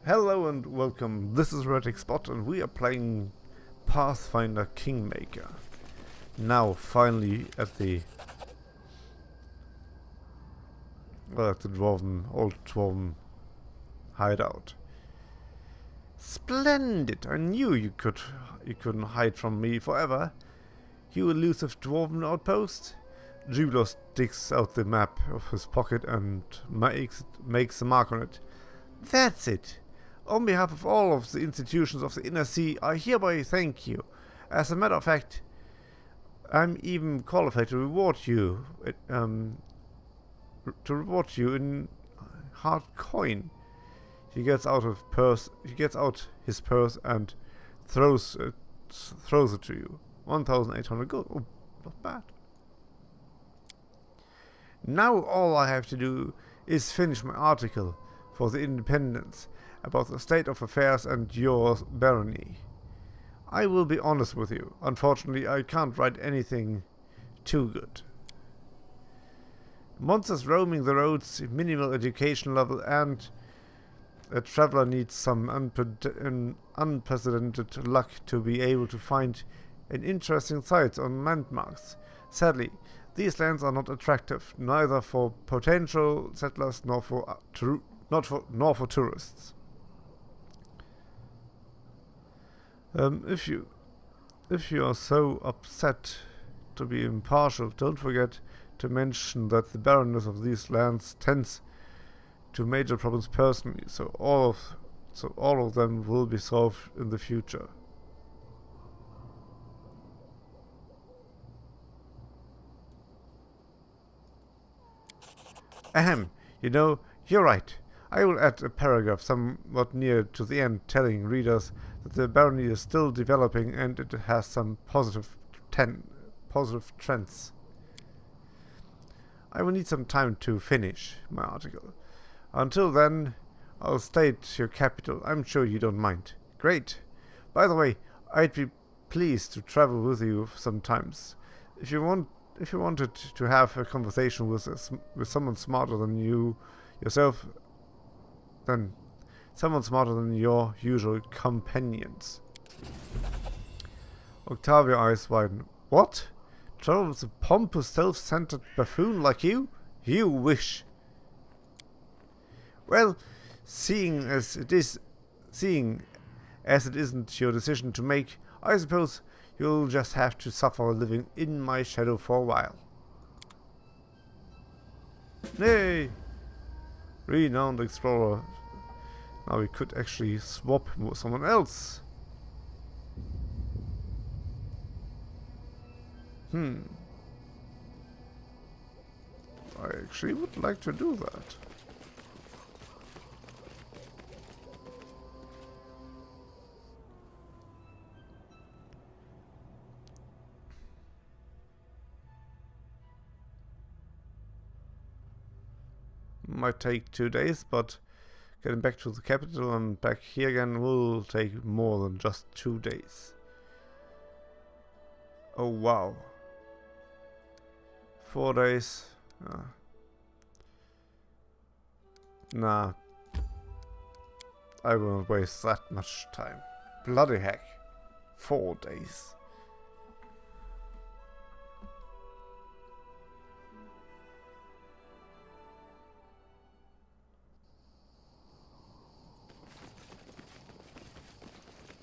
Hello and welcome, this is TheHereticSpot and we are playing Pathfinder Kingmaker. Now finally at the old dwarven hideout. Splendid! I knew you couldn't hide from me forever. You elusive dwarven outpost. Jubilos digs out the map of his pocket and makes a mark on it. That's it. On behalf of all of the institutions of the Inner Sea, I hereby thank you. As a matter of fact, I'm even qualified to reward you. In hard coin. He gets out his purse and throws it to you. 1,800 gold. Oh, not bad. Now all I have to do is finish my article for the Independence about the state of affairs and your barony. I will be honest with you. Unfortunately, I can't write anything too good. Monsters roaming the roads, minimal education level, and a traveler needs some unprecedented luck to be able to find an interesting sites on landmarks. Sadly, these lands are not attractive, neither for potential settlers nor for tourists. If you are so upset to be impartial, don't forget to mention that the barrenness of these lands tends to major problems personally, so all of them will be solved in the future. Ahem, you know, you're right. I will add a paragraph somewhat near to the end telling readers that the barony is still developing and it has some positive trends. I will need some time to finish my article. Until then, I'll stay at your capital. I'm sure you don't mind. Great. By the way, I'd be pleased to travel with you sometimes. If you wanted to have a conversation with someone smarter than you yourself, then someone smarter than your usual companions. Octavia eyes widen. What? Travel with a pompous, self-centered buffoon like you? You wish. Well, seeing as it isn't your decision to make, I suppose you'll just have to suffer living in my shadow for a while. Nay! Renowned explorer. Now we could actually swap with someone else. I actually would like to do that. Might take 2 days, but getting back to the capital and back here again will take more than just 2 days. Oh wow. 4 days. Nah. I won't waste that much time. Bloody heck. 4 days.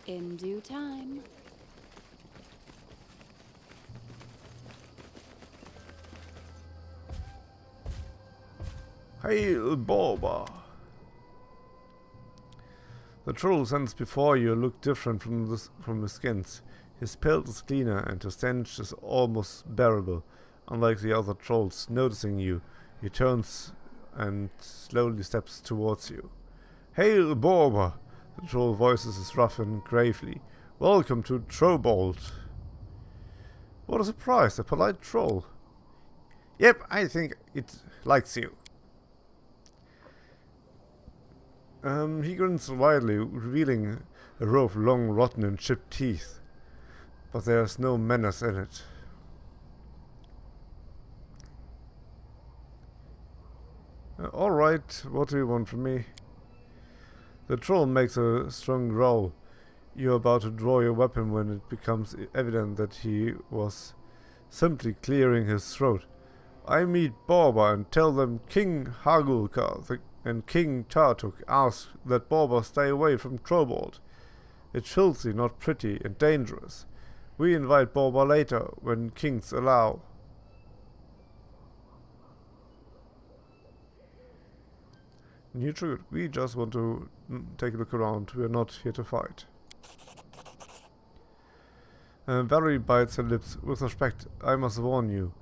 In due time. Hail, Baldur! The troll stands before you look different from the skins. His pelt is cleaner and his stench is almost bearable. Unlike the other trolls, noticing you, he turns and slowly steps towards you. Hail, Baldur! The troll voices is rough and gravely. Welcome to Trobold. What a surprise, a polite troll. Yep, I think it likes you. He grins widely, revealing a row of long, rotten and chipped teeth. But there's no menace in it. Alright, what do you want from me? The troll makes a strong growl. You're about to draw your weapon when it becomes evident that he was simply clearing his throat. I meet Borba and tell them King Hagulka and King Tartuk ask that Borba stay away from Trollbolt. It's filthy, not pretty, and dangerous. We invite Borba later, when kings allow. Neutral, we just want to take a look around. We're not here to fight. Valerie bites her lips. With respect, I must warn you.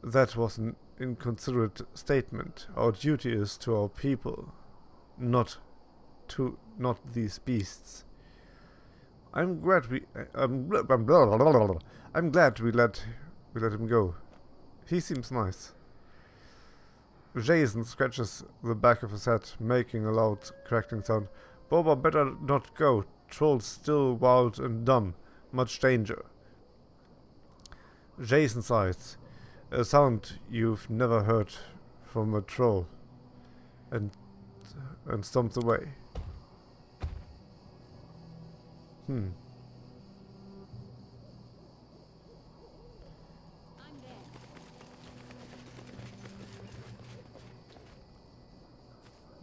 That was an inconsiderate statement. Our duty is to our people, not these beasts. I'm glad we let him go. He seems nice. Jason scratches the back of his head, making a loud crackling sound. Boba better not go. Troll's still wild and dumb. Much danger. Jason sighs. A sound you've never heard from a troll. And stomps away.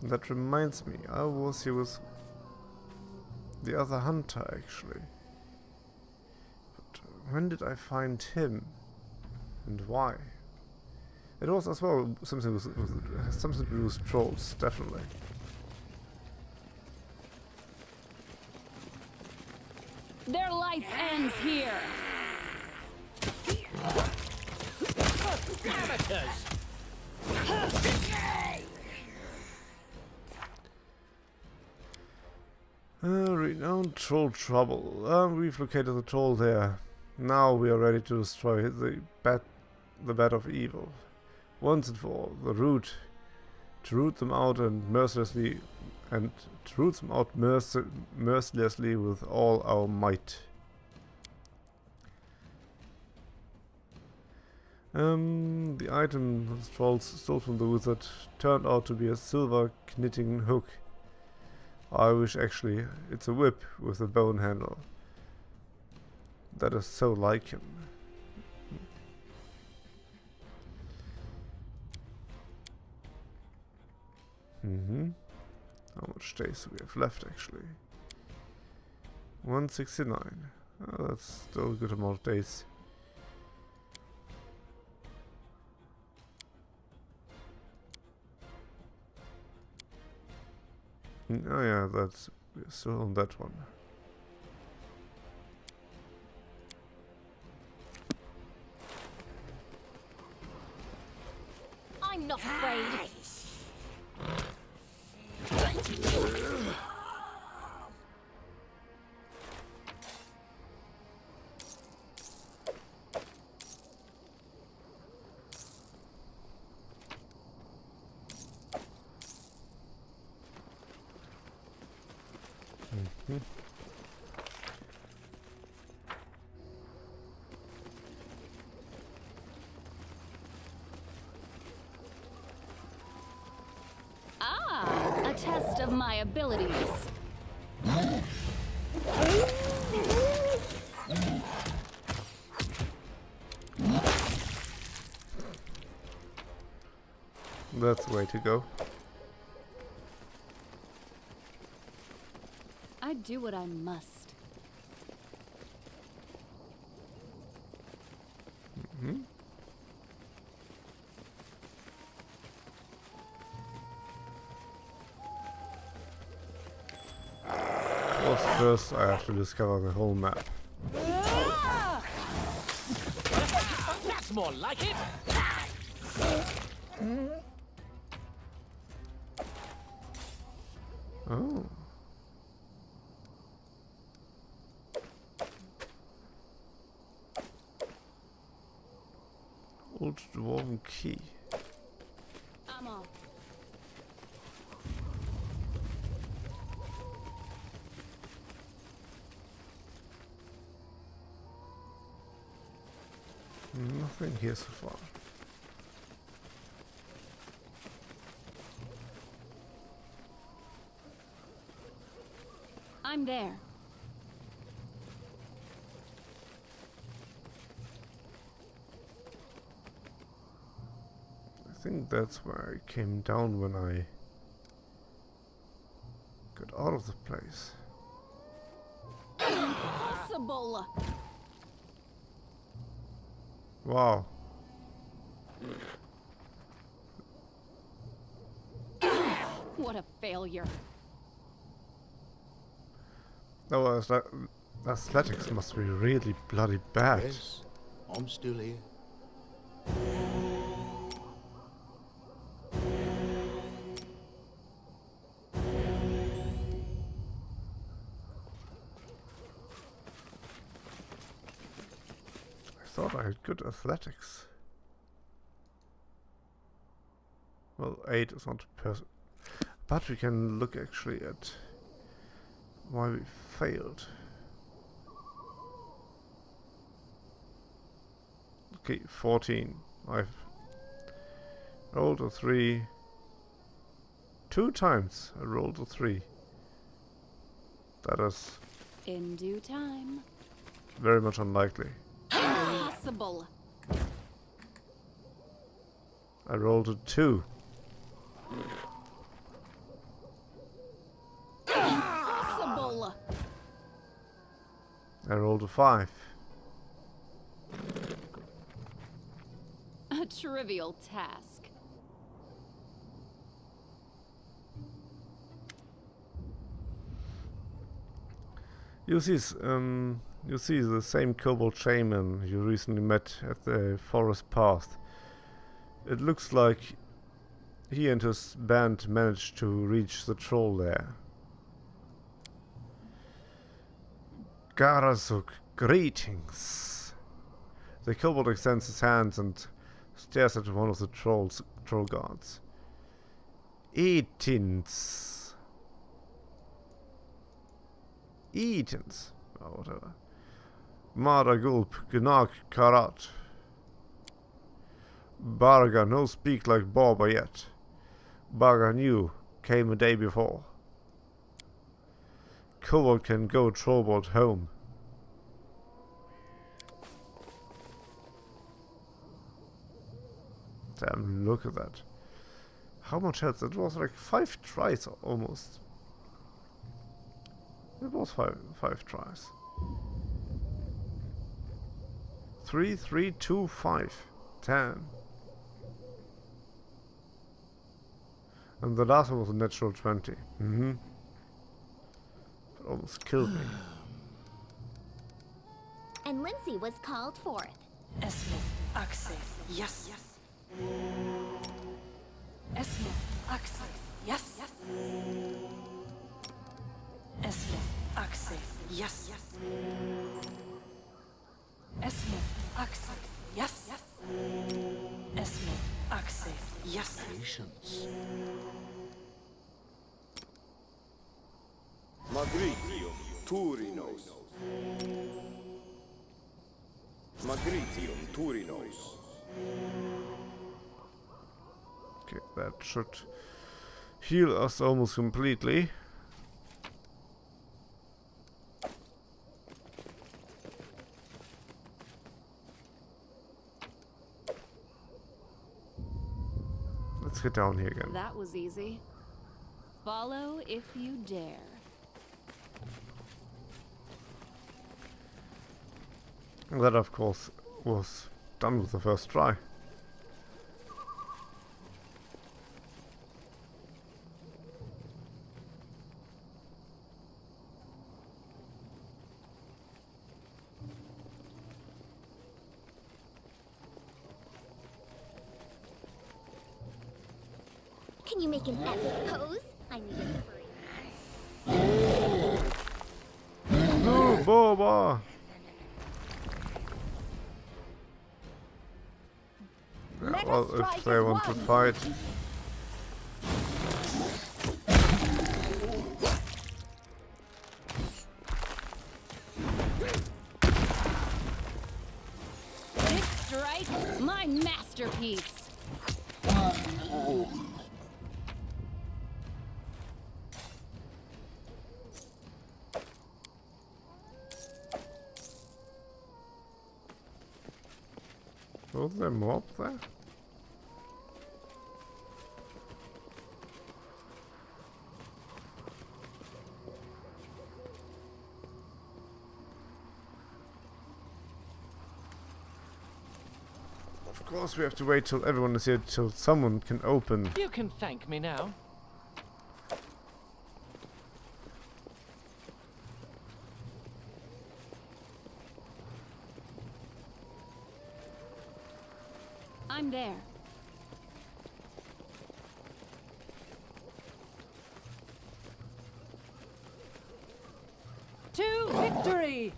That reminds me, I was here with the other hunter actually. But when did I find him? And why? It was as well something to do with trolls, definitely. Their life ends here. Amateurs! Renowned troll trouble. We've located the troll there. Now we are ready to destroy the bed of evil. Once and for all, to root them out mercilessly with all our might. The item the trolls stole from the wizard turned out to be a silver knitting hook. I wish actually it's a whip with a bone handle. That is so like him. How much days do we have left actually? 169. Oh, that's still a good amount of days. Oh yeah, we're still on that one. I'm not afraid. Ah, a test of my abilities. That's the way to go. I do what I must. Well, first I have to discover the whole map. That's more like it! Oh. Old dwarven key. I'm off. Nothing here so far. I'm there. I think that's where I came down when I got out of the place. Impossible! Wow. What a failure. No, athletics must be really bloody bad. Yes, I'm still here. I thought I had good athletics. Well, 8 is not person. But we can look actually at why we failed. Okay, 14. I've rolled a 3. 2 times I rolled a 3. That is In due time. very much unlikely. Impossible! I rolled a 2. Impossible! I rolled a 5. A trivial task. You see the same kobold shaman you recently met at the forest path. It looks like he and his band managed to reach the troll there. Garazuk, greetings. The kobold extends his hands and stares at one of the troll guards. Etins. Etins. Or whatever. Maragulp, Gnag Karat. Barga no speak like Barba yet. Barga knew, came a day before. Kobold can go trollbolt home. Damn, look at that. How much health? That was like 5 tries almost. It was five tries. 3, 3, 2, 5. 10. And the last one was a natural 20. Mm-hmm. It almost killed me. And Lindsay was called forth. Esme, Axel, yes. Esme, Axel, yes. Esme, Axel, yes. Esme, Axel, yes. Esme, Axel, yes. Patience. Magritium Turinos. Magritium Turinos. Okay, that should heal us almost completely. Let's get down here again. That was easy. Follow if you dare. And that, of course, was done with the first try. Can you make an epic pose? I need a free. No, Boba! Yeah, well, if they want to fight. This strike, my masterpiece. Was there more up there? Of course we have to wait till everyone is here till someone can open. You can thank me now. I'm there. To victory!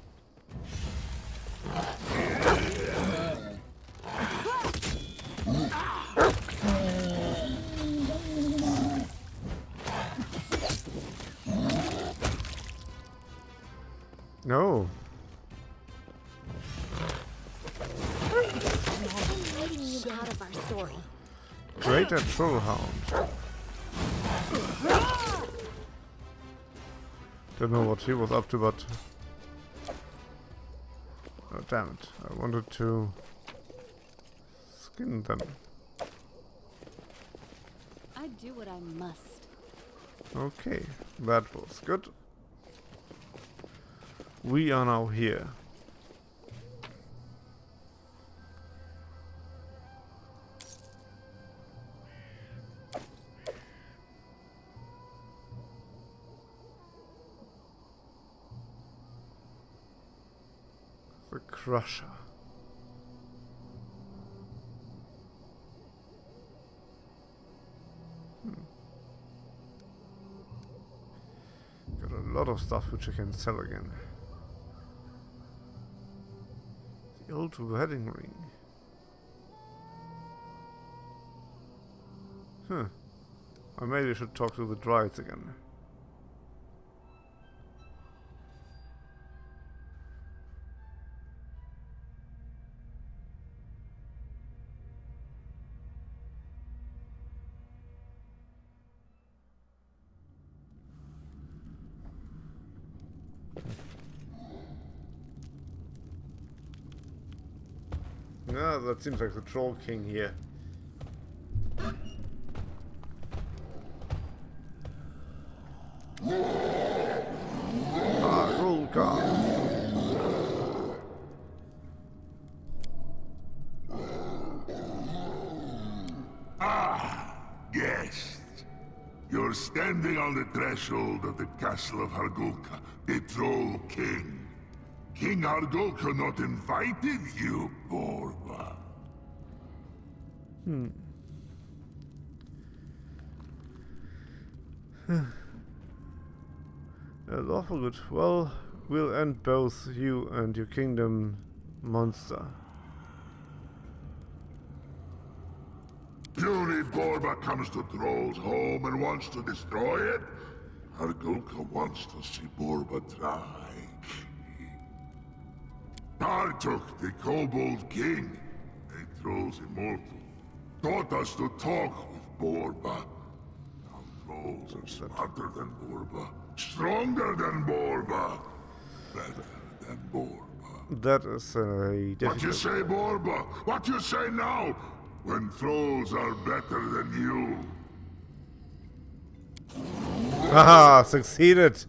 No. I'm writing you out of our story. Greater Trollhound. Don't know what he was up to, but... Oh, damn it. I wanted to... skin them. I do what I must. Okay, that was good. We are now here. The Crusher. Got a lot of stuff which I can sell again. The old wedding ring. Huh. I maybe should talk to the Dryads again. Yeah, that seems like the Troll King here. Yes. You're standing on the threshold of the castle of Hargulka, the Troll King. King Hargulka not invited you, Borba. That's awful good. Well, we'll end both you and your kingdom, monster. Puny Borba comes to Troll's home and wants to destroy it. Hargulka wants to see Borba try. Tartuk, the Kobold King, a Troll's immortal, taught us to talk with Borba. Now Trolls are smarter than Borba, stronger than Borba, better than Borba. That is a difficult... What you say, Borba? What you say now? When Trolls are better than you. Haha, succeeded!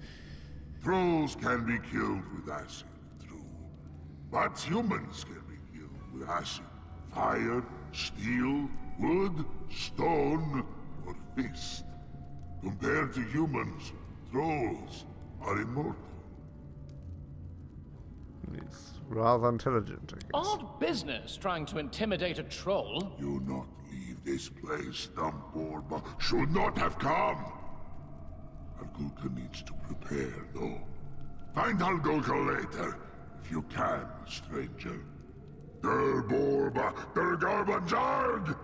Trolls can be killed with acid, true. But humans can be killed with acid. Fire, steel, wood, stone, or fist. Compared to humans, trolls are immortal. He's rather intelligent, I guess. Odd business trying to intimidate a troll. You not leave this place, dumb Borba. Should not have come. Hargulka needs to prepare, though. Find Hargulka later, if you can, stranger. Der Borba, der Garbanzarg!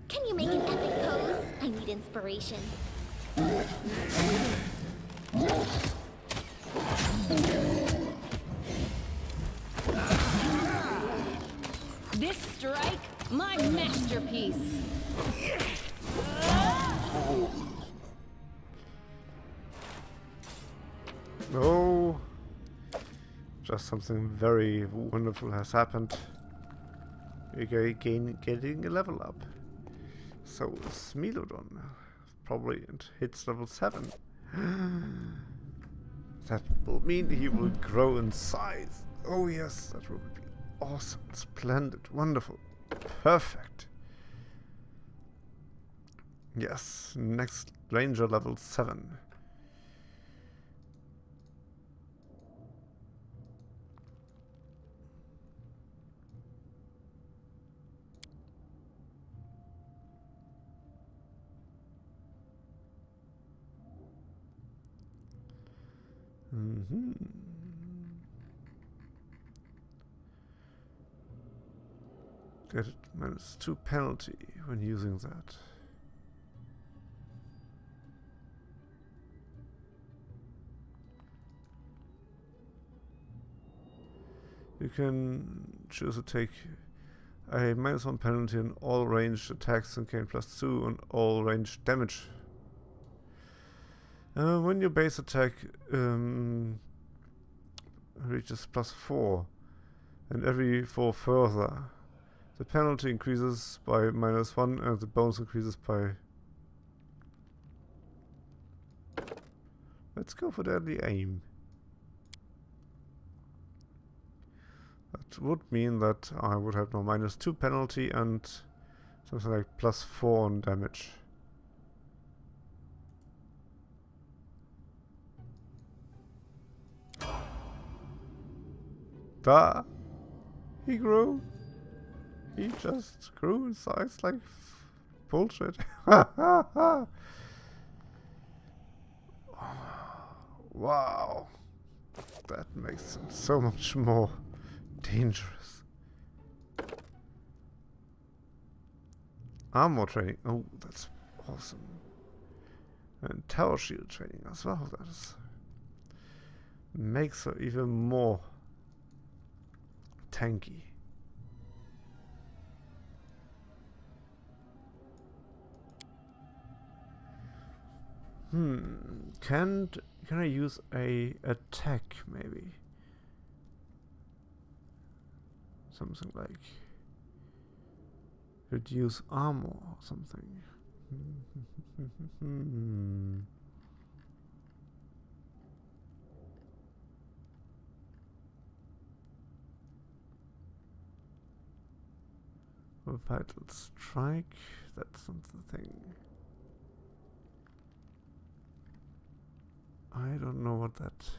Can you make an epic pose? I need inspiration. This strike My masterpiece. No. Just something very wonderful has happened. You're getting a level up. So is Milodon. Probably it hits level 7. That will mean he will grow in size. Oh yes, that will be awesome, splendid, wonderful, perfect. Yes, next ranger level 7. Get it -2 penalty when using that. You can choose to take a -1 penalty on all ranged attacks and gain +2 on all ranged damage. When your base attack reaches +4 and every 4 further, the penalty increases by -1 and the bonus increases by... Let's go for deadly aim. That would mean that I would have no -2 penalty and something like +4 on damage. Da! He grew! He just grew in size like bullshit. Wow! That makes him so much more dangerous. Armor training. Oh, that's awesome. And tower shield training as well. That is makes her even more tanky. Can I use a attack maybe? Something like reduce armor or something. A vital strike, that's not the thing. I don't know what that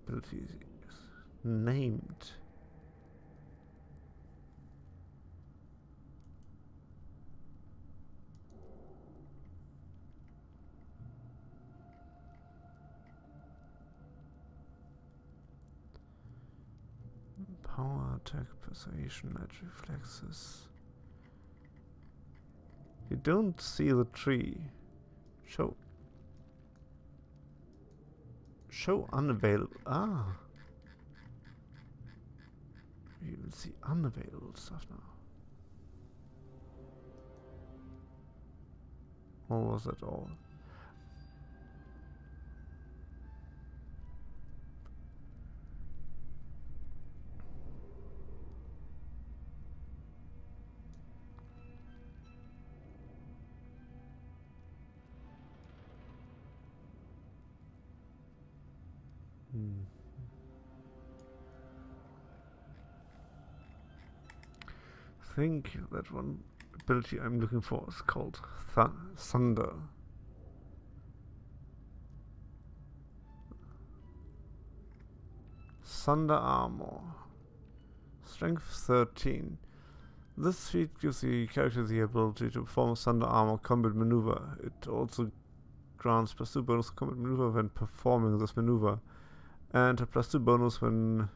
ability is named. Power, attack, persuasion, night reflexes. You don't see the tree. Show unavailable. Ah. You will see unavailable stuff now. Or was that all? I think that one ability I'm looking for is called Thunder. Thunder Armor. Strength 13. This feat gives the character the ability to perform a Thunder Armor combat maneuver. It also grants +2 bonus combat maneuver when performing this maneuver, and a +2 bonus when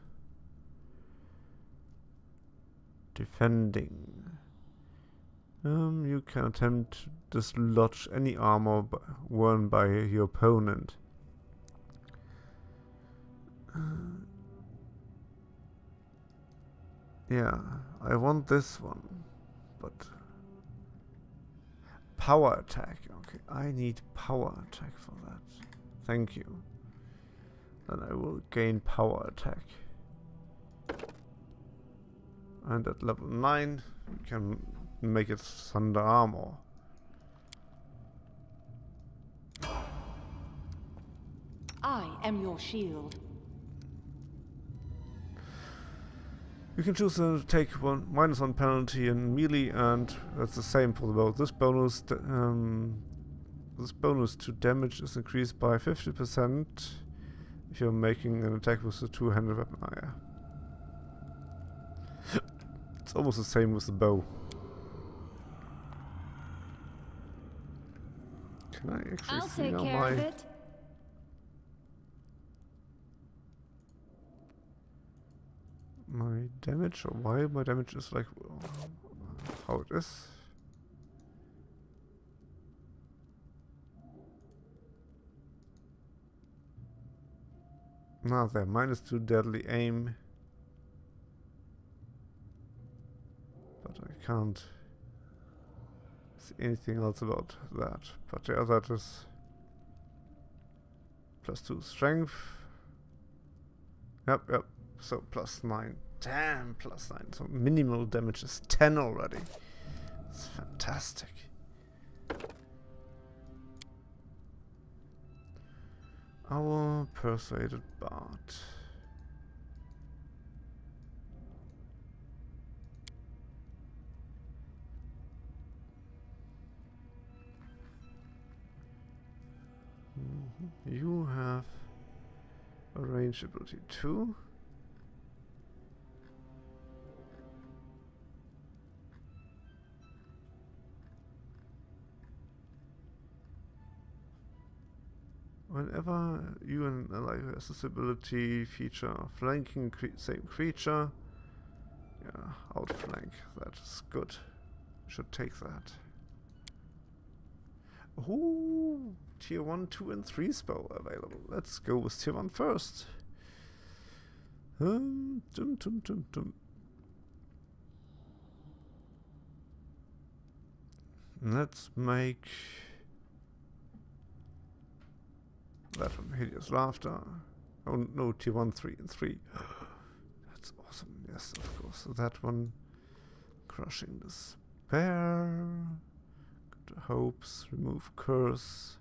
defending. You can attempt to dislodge any armor worn by your opponent. Yeah, I want this one. but power attack. Okay, I need power attack for that. Thank you. Then I will gain power attack. And at level 9, we can make it thunder armor. I am your shield. You can choose to take -1 penalty in melee, and that's the same for the bow. This bonus to damage is increased by 50% if you're making an attack with a two-handed weapon. Oh, yeah. It's almost the same with the bow. Can I actually I'll see take now care of it. my damage, or why my damage is like how it is? Now there, -2 deadly aim. But I can't see anything else about that. But the other is +2 strength. Yep. So +9. Damn, +9. So minimal damage is 10 already. It's fantastic. Our persuaded bard. You have a range ability too. Whenever you and an ally has this ability feature flanking same creature, yeah, outflank. That is good. Should take that. Ooh, tier 1, 2, and 3 spell available. Let's go with tier 1 first. Let's make that one, Hideous Laughter. Oh no, tier 1, 3, and 3. That's awesome. Yes, of course. So that one, Crushing Despair. Good Hopes, Remove Curse.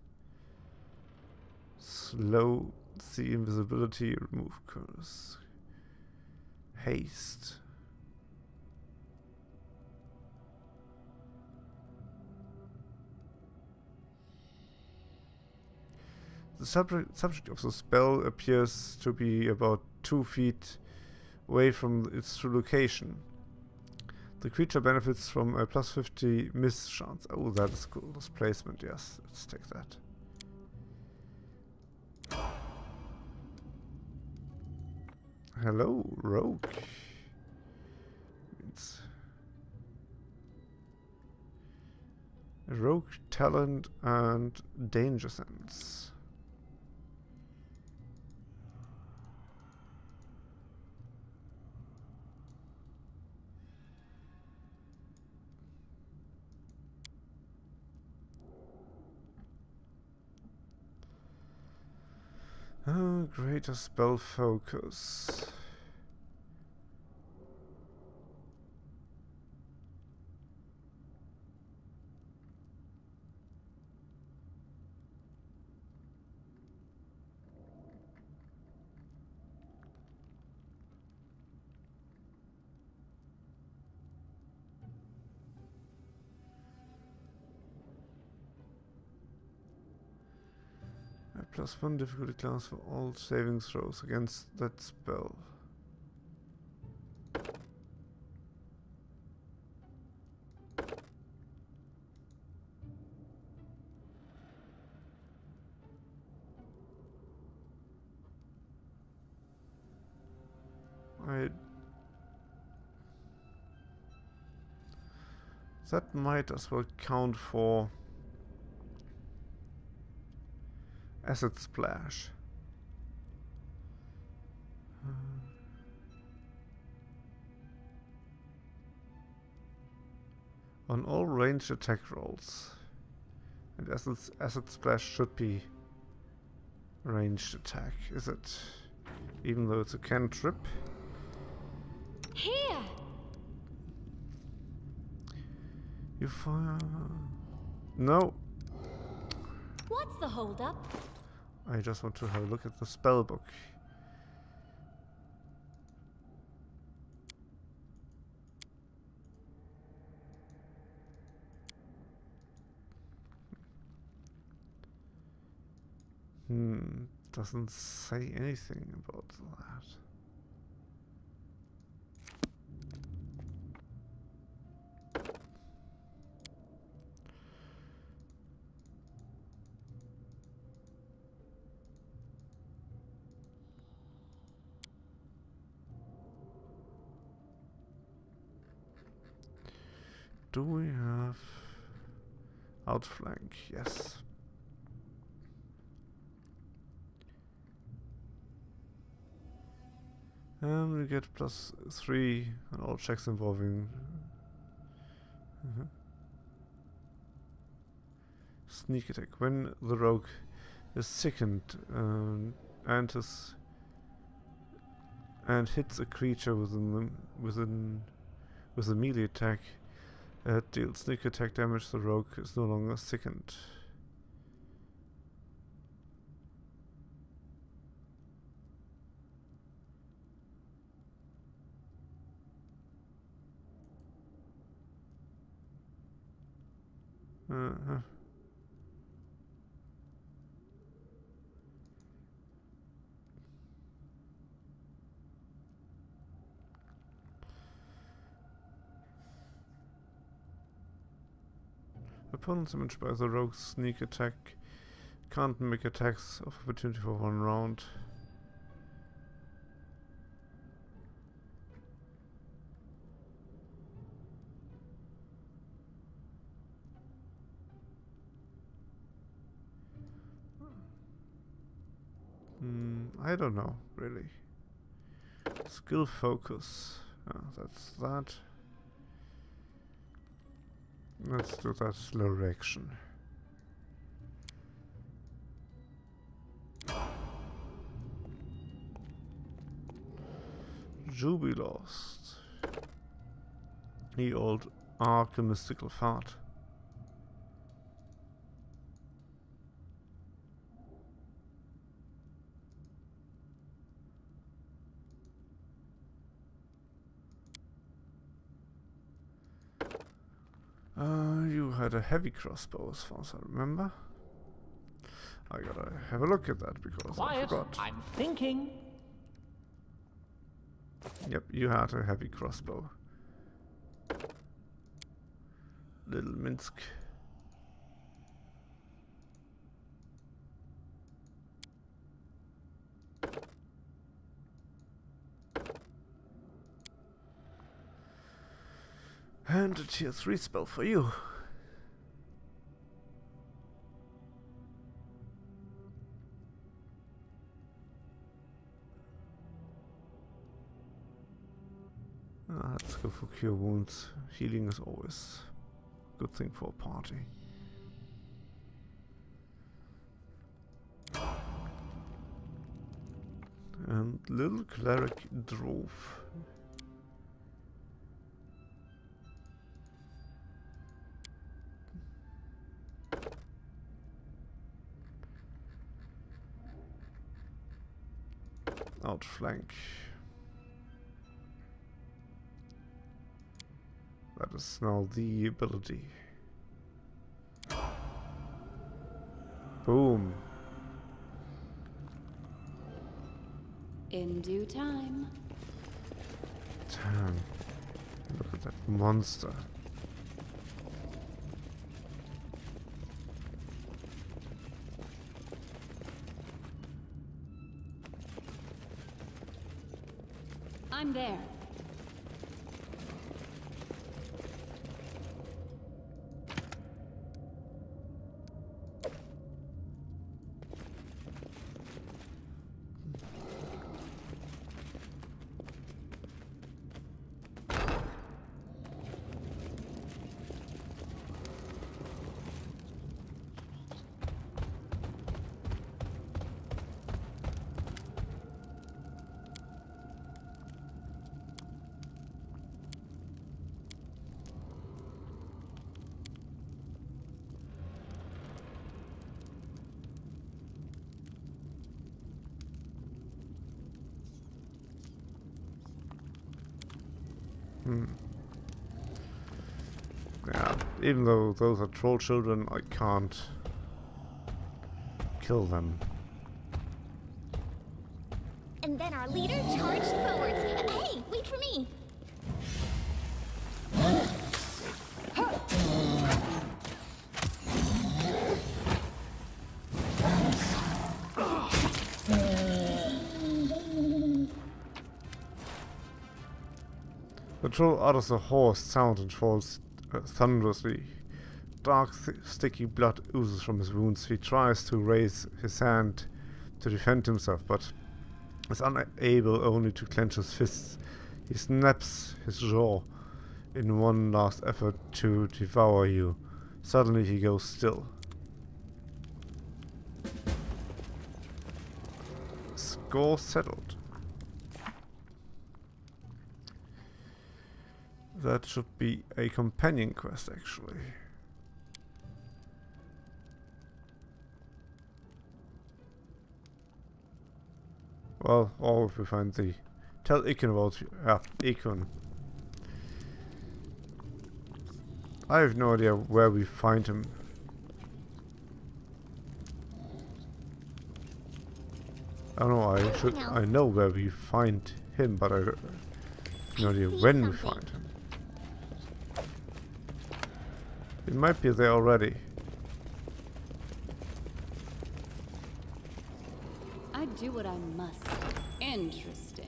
Slow the invisibility, remove curse. Haste. The subject of the spell appears to be about 2 feet away from its true location. The creature benefits from a +50 miss chance. Oh, that is cool. Displacement, yes. Let's take that. Hello, Rogue. Means Rogue talent and danger sense. Greater spell focus. +1 difficulty class for all saving throws against that spell. That might as well count for Acid Splash. On all ranged attack rolls. And acid splash should be ranged attack, is it? Even though it's a cantrip. Here! You fire... No! What's the holdup? I just want to have a look at the spell book. Doesn't say anything about that. Do we have outflank? Yes. And we get +3 on all checks involving sneak attack. When the rogue is sickened and hits a creature with a melee attack, deals sneak attack damage. The rogue is no longer sickened. Opponents damaged by the rogue's sneak attack can't make attacks of opportunity for 1 round. I don't know, really. Skill focus. That's that. Let's do that slow reaction. Jubilost. The old alchemistical fart. You had a heavy crossbow as far as I remember. I gotta have a look at that because I forgot. I'm thinking. Yep, you had a heavy crossbow. Little Minsk. And a tier 3 spell for you. Let's go for cure wounds. Healing is always a good thing for a party. And little cleric drove. Outflank. That is now the ability. Boom. In due time. Damn. Look at that monster. I'm there. Yeah, even though those are troll children, I can't kill them. And then our leader charged forwards. Hey, wait for me! The troll utters a hoarse sound and falls thunderously. Dark, sticky blood oozes from his wounds. He tries to raise his hand to defend himself, but is unable only to clench his fists. He snaps his jaw in one last effort to devour you. Suddenly he goes still. Score settled. That should be a companion quest, actually. Well, or if we find the... Tell Ikon about... Ikon. I have no idea where we find him. I don't know, I know where we find him, but I have no idea when we find him. It might be there already. I do what I must. Interesting.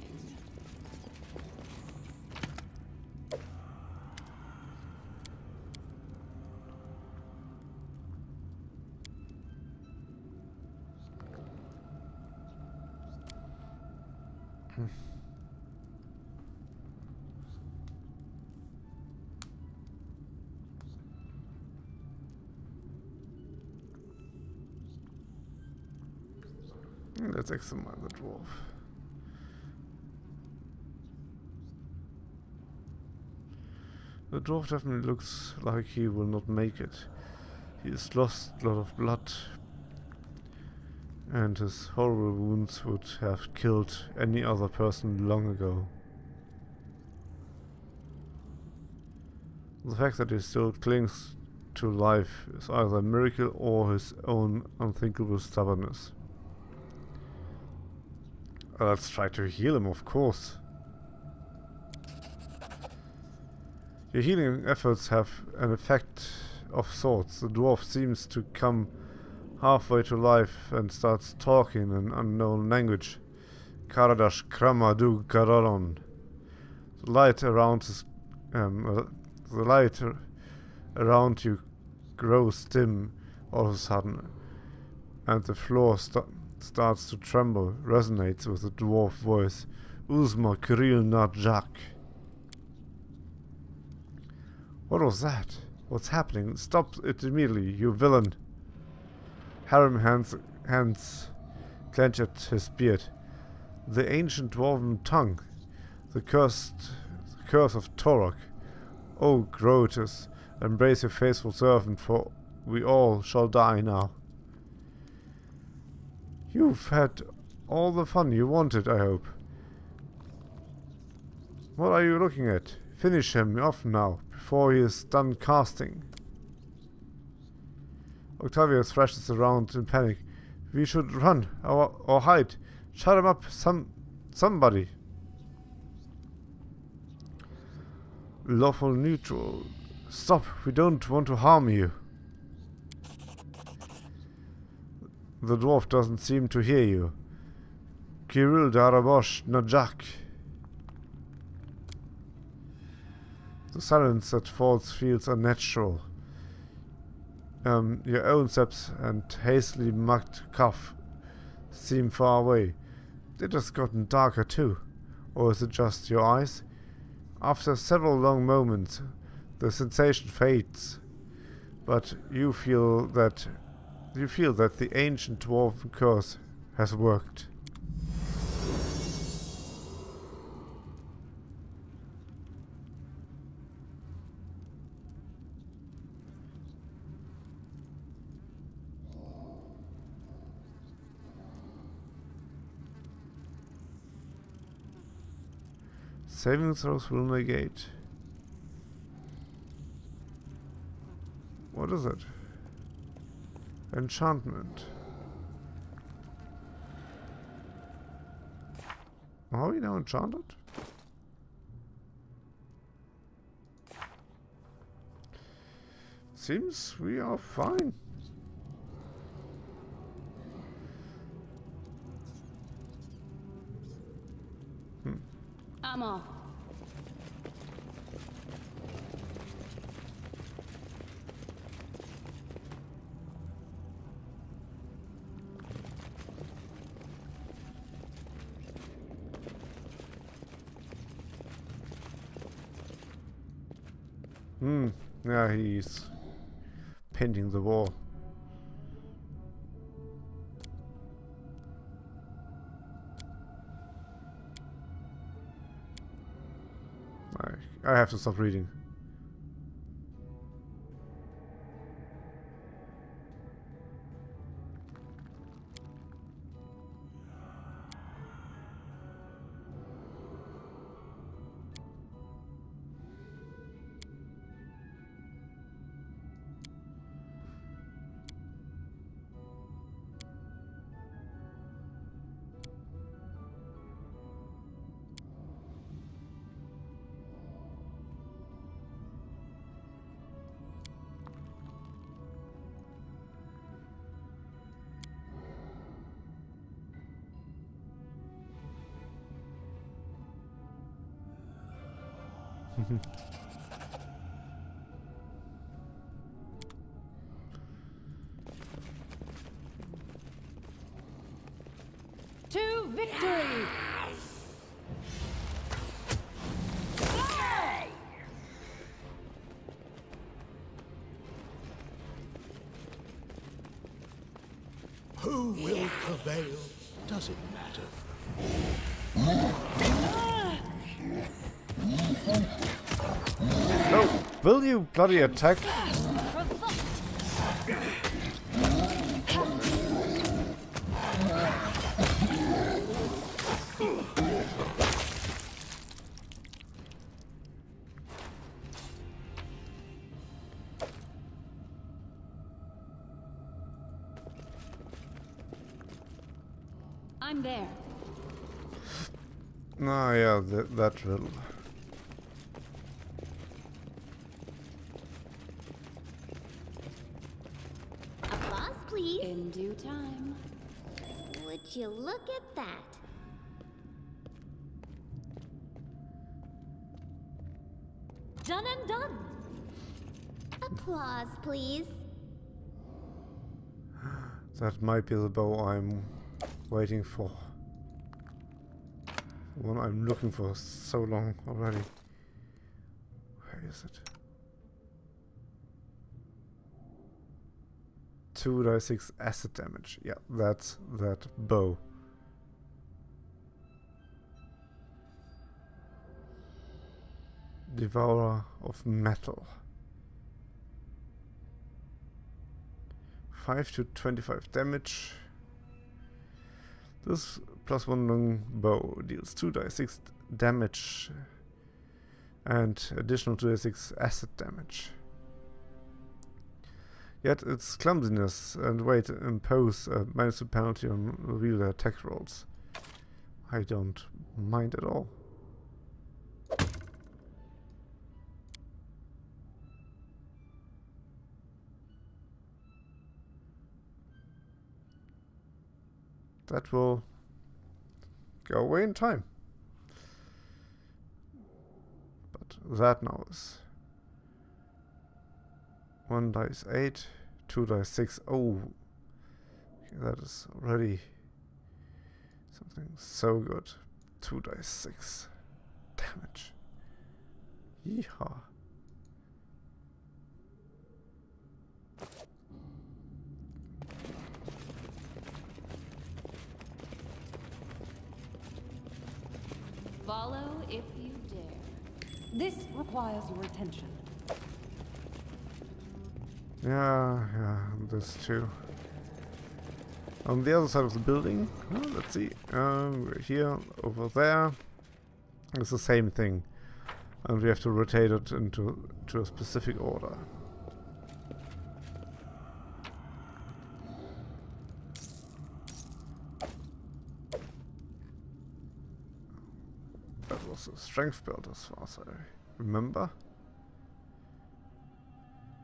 Let's examine the dwarf. The dwarf definitely looks like he will not make it. He has lost a lot of blood, and his horrible wounds would have killed any other person long ago. The fact that he still clings to life is either a miracle or his own unthinkable stubbornness. Let's try to heal him, of course. Your healing efforts have an effect of sorts. The dwarf seems to come halfway to life and starts talking in an unknown language. Karadash Kramadu Kararon. The light around around you grows dim all of a sudden, and the floor starts to tremble, resonates with the dwarf voice. Uzma Kiril Najak. What was that? What's happening? Stop it immediately, you villain. Harem hands clench at his beard. The ancient dwarven tongue. The curse of Torok. O Grotus, embrace your faithful servant, for we all shall die now. You've had all the fun you wanted, I hope. What are you looking at? Finish him off now, before he is done casting. Octavio thrashes around in panic. We should run, or hide. Shut him up, somebody. Lawful neutral. Stop, we don't want to harm you. The dwarf doesn't seem to hear you. Kirill Darabosh Najak. The silence that falls feels unnatural. Your own steps and hastily mugged cough seem far away. It has gotten darker too. Or is it just your eyes? After several long moments, the sensation fades, but you feel that the ancient dwarven curse has worked. Saving throws will negate. What is it? Enchantment. Are we now enchanted? Seems we are fine. I'm off. Yeah, he's painting the wall. I have to stop reading. To victory! Who will prevail? Does it matter? No! Will you bloody attack? I'm there. Ah, yeah, that will. Applause, please. In due time. Would you look at that? Done and done. Applause, please. That might be the bow I'm waiting for. The one I'm looking for so long already. Where is it? 2d6 acid damage. Yeah, that's that bow. Devourer of metal. 5 to 25 damage. This plus 1 long bow deals 2d6 damage and additional 2d6 acid damage. Yet its clumsiness and weight impose a -2 penalty on wielder attack rolls. I don't mind at all. That will go away in time. But that now is 1 dice 8, 2 dice 6. Oh, okay, that is already something so good. 2 dice 6 damage. Yeehaw. Follow if you dare. This requires your attention. Yeah, this too. On the other side of the building, let's see, we're here, over there. It's the same thing, and we have to rotate it into a specific order. That was a strength build as far as I remember.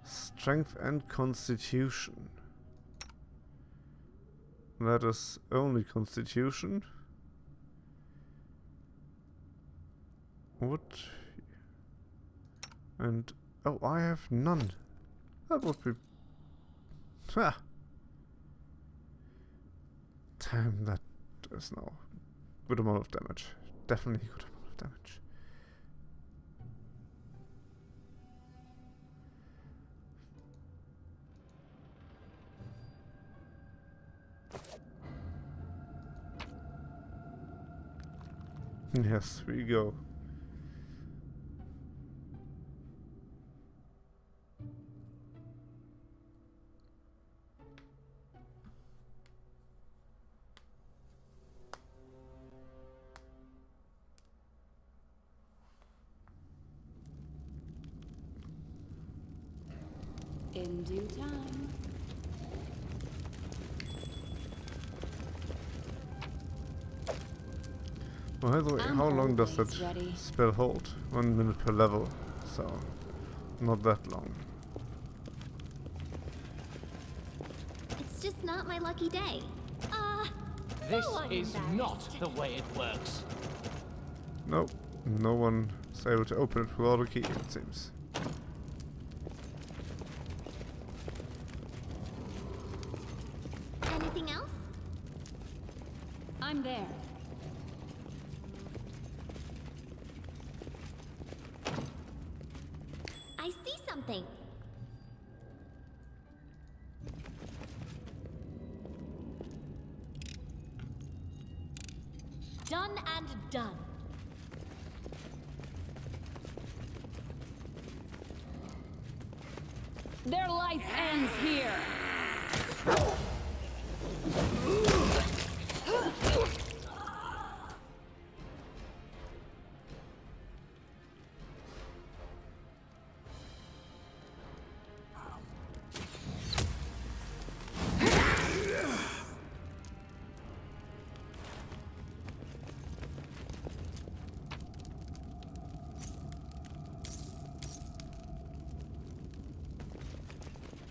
Strength and constitution. That is only constitution. What? And oh, I have none. That would be. Ha! Damn, that is no good amount of damage. Definitely good amount of damage. Yes, we go. In due time. Well, by the way, how long does that always ready. spell hold? 1 minute per level, so not that long. It's just not my lucky day. This no, I'm is embarrassed. not the way it works. Nope, no one is able to open it without a key, it seems. Anything else? I'm there. I see something. Done and done. Their life ends here.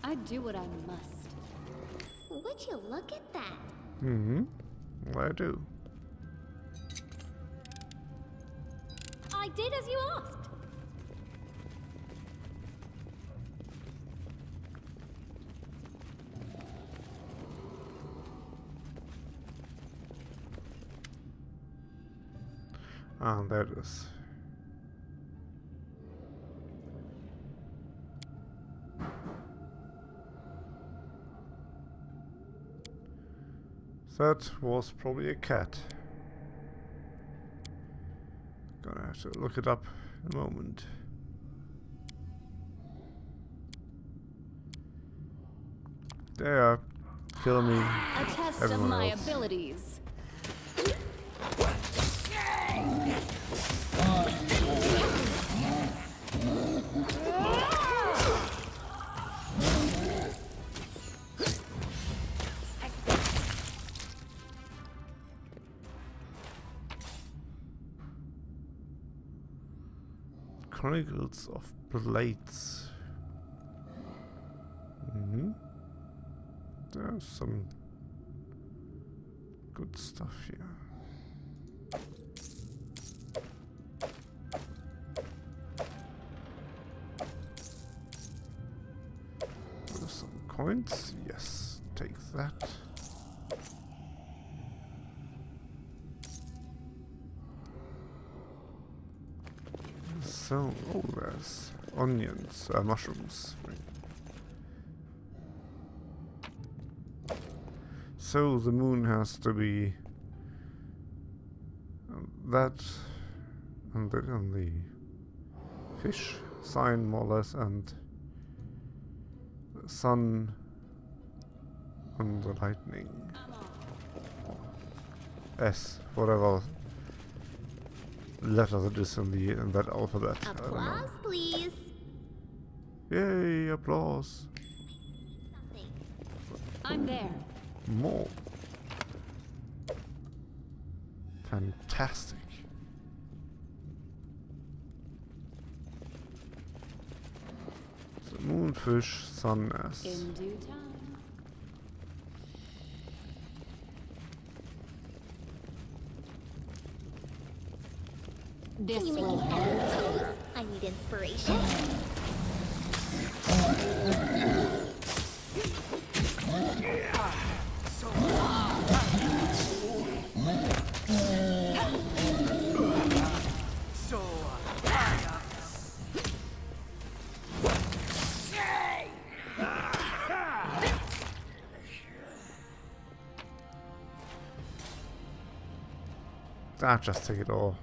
I do what I must. Would you look at that? Mm-hmm. I do. I did as you asked. Ah, there it is. That was probably a cat. Gonna have to look it up in a moment. They are killing me. A test of Everyone my else. abilities. Chronicles of Blades. There's some good stuff here. There's some coins. Yes, take that. So, oh, there's onions, mushrooms. So the moon has to be that and the fish sign more or less, and the sun and the lightning. S, whatever letter that is in that alphabet. I don't know. Applause, please. Yay, applause. Something. I'm there. More. Fantastic. The moonfish sun nest. In due time. This Can you make will an epic pose? I need inspiration. Just take it all.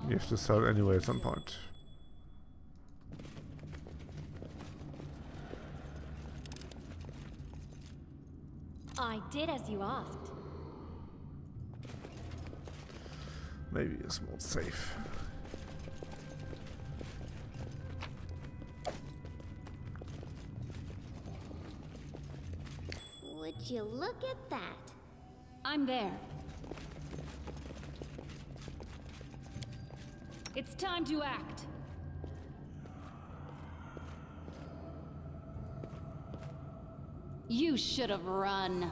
You have to sell it anyway at some point. I did as you asked. Maybe a small safe. Would you look at that? I'm there. It's time to act. You should have run.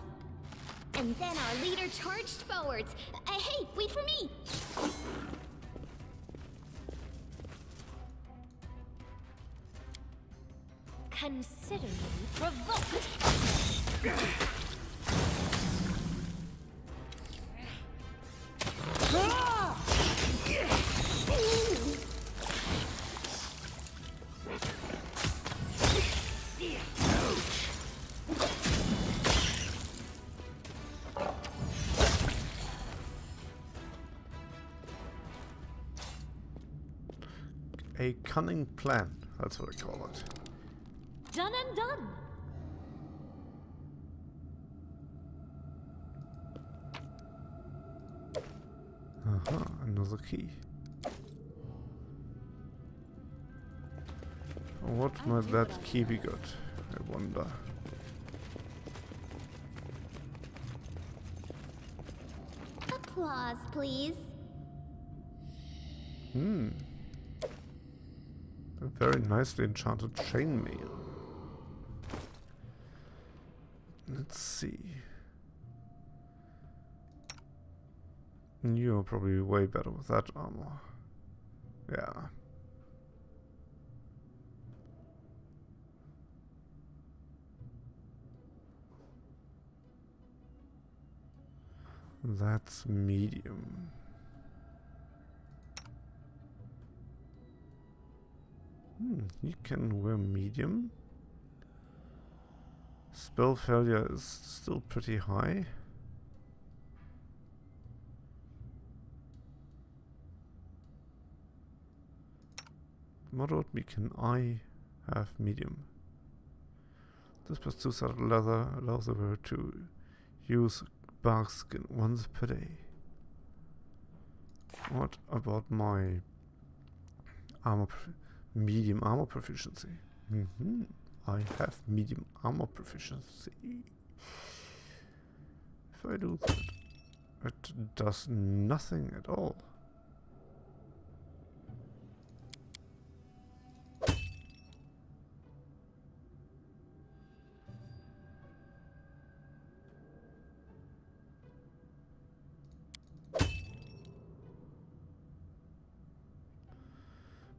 And then our leader charged forwards. Hey, wait for me! Consider me provoked! A cunning plan, that's what I call it. Done and done. Another key. What might that key be good? I wonder. Applause, please. A very nicely enchanted chainmail. Let's see. You're probably way better with that armor. Yeah. That's medium. You can wear medium. Spell failure is still pretty high. Moderate me, can I have medium? This plus 2 solid leather allows the wearer to use bark skin once per day. What about my armor medium armor proficiency? I have medium armor proficiency. If I do that, it does nothing at all.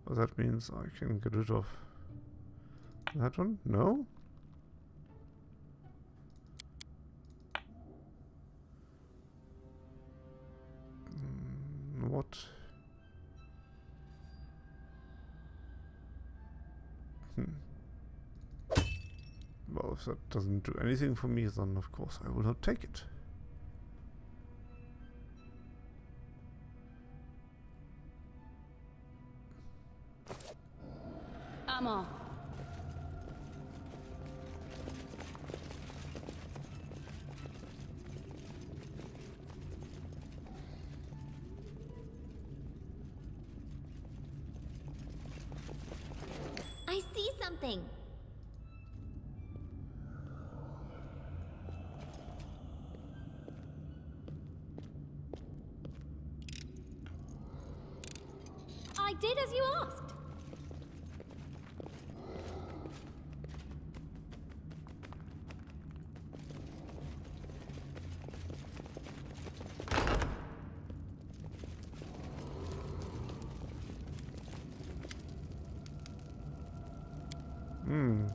Well, that means I can get rid of that one? No? What? Well, if that doesn't do anything for me, then of course I will not take it. I'm off. I see something. I did as you asked.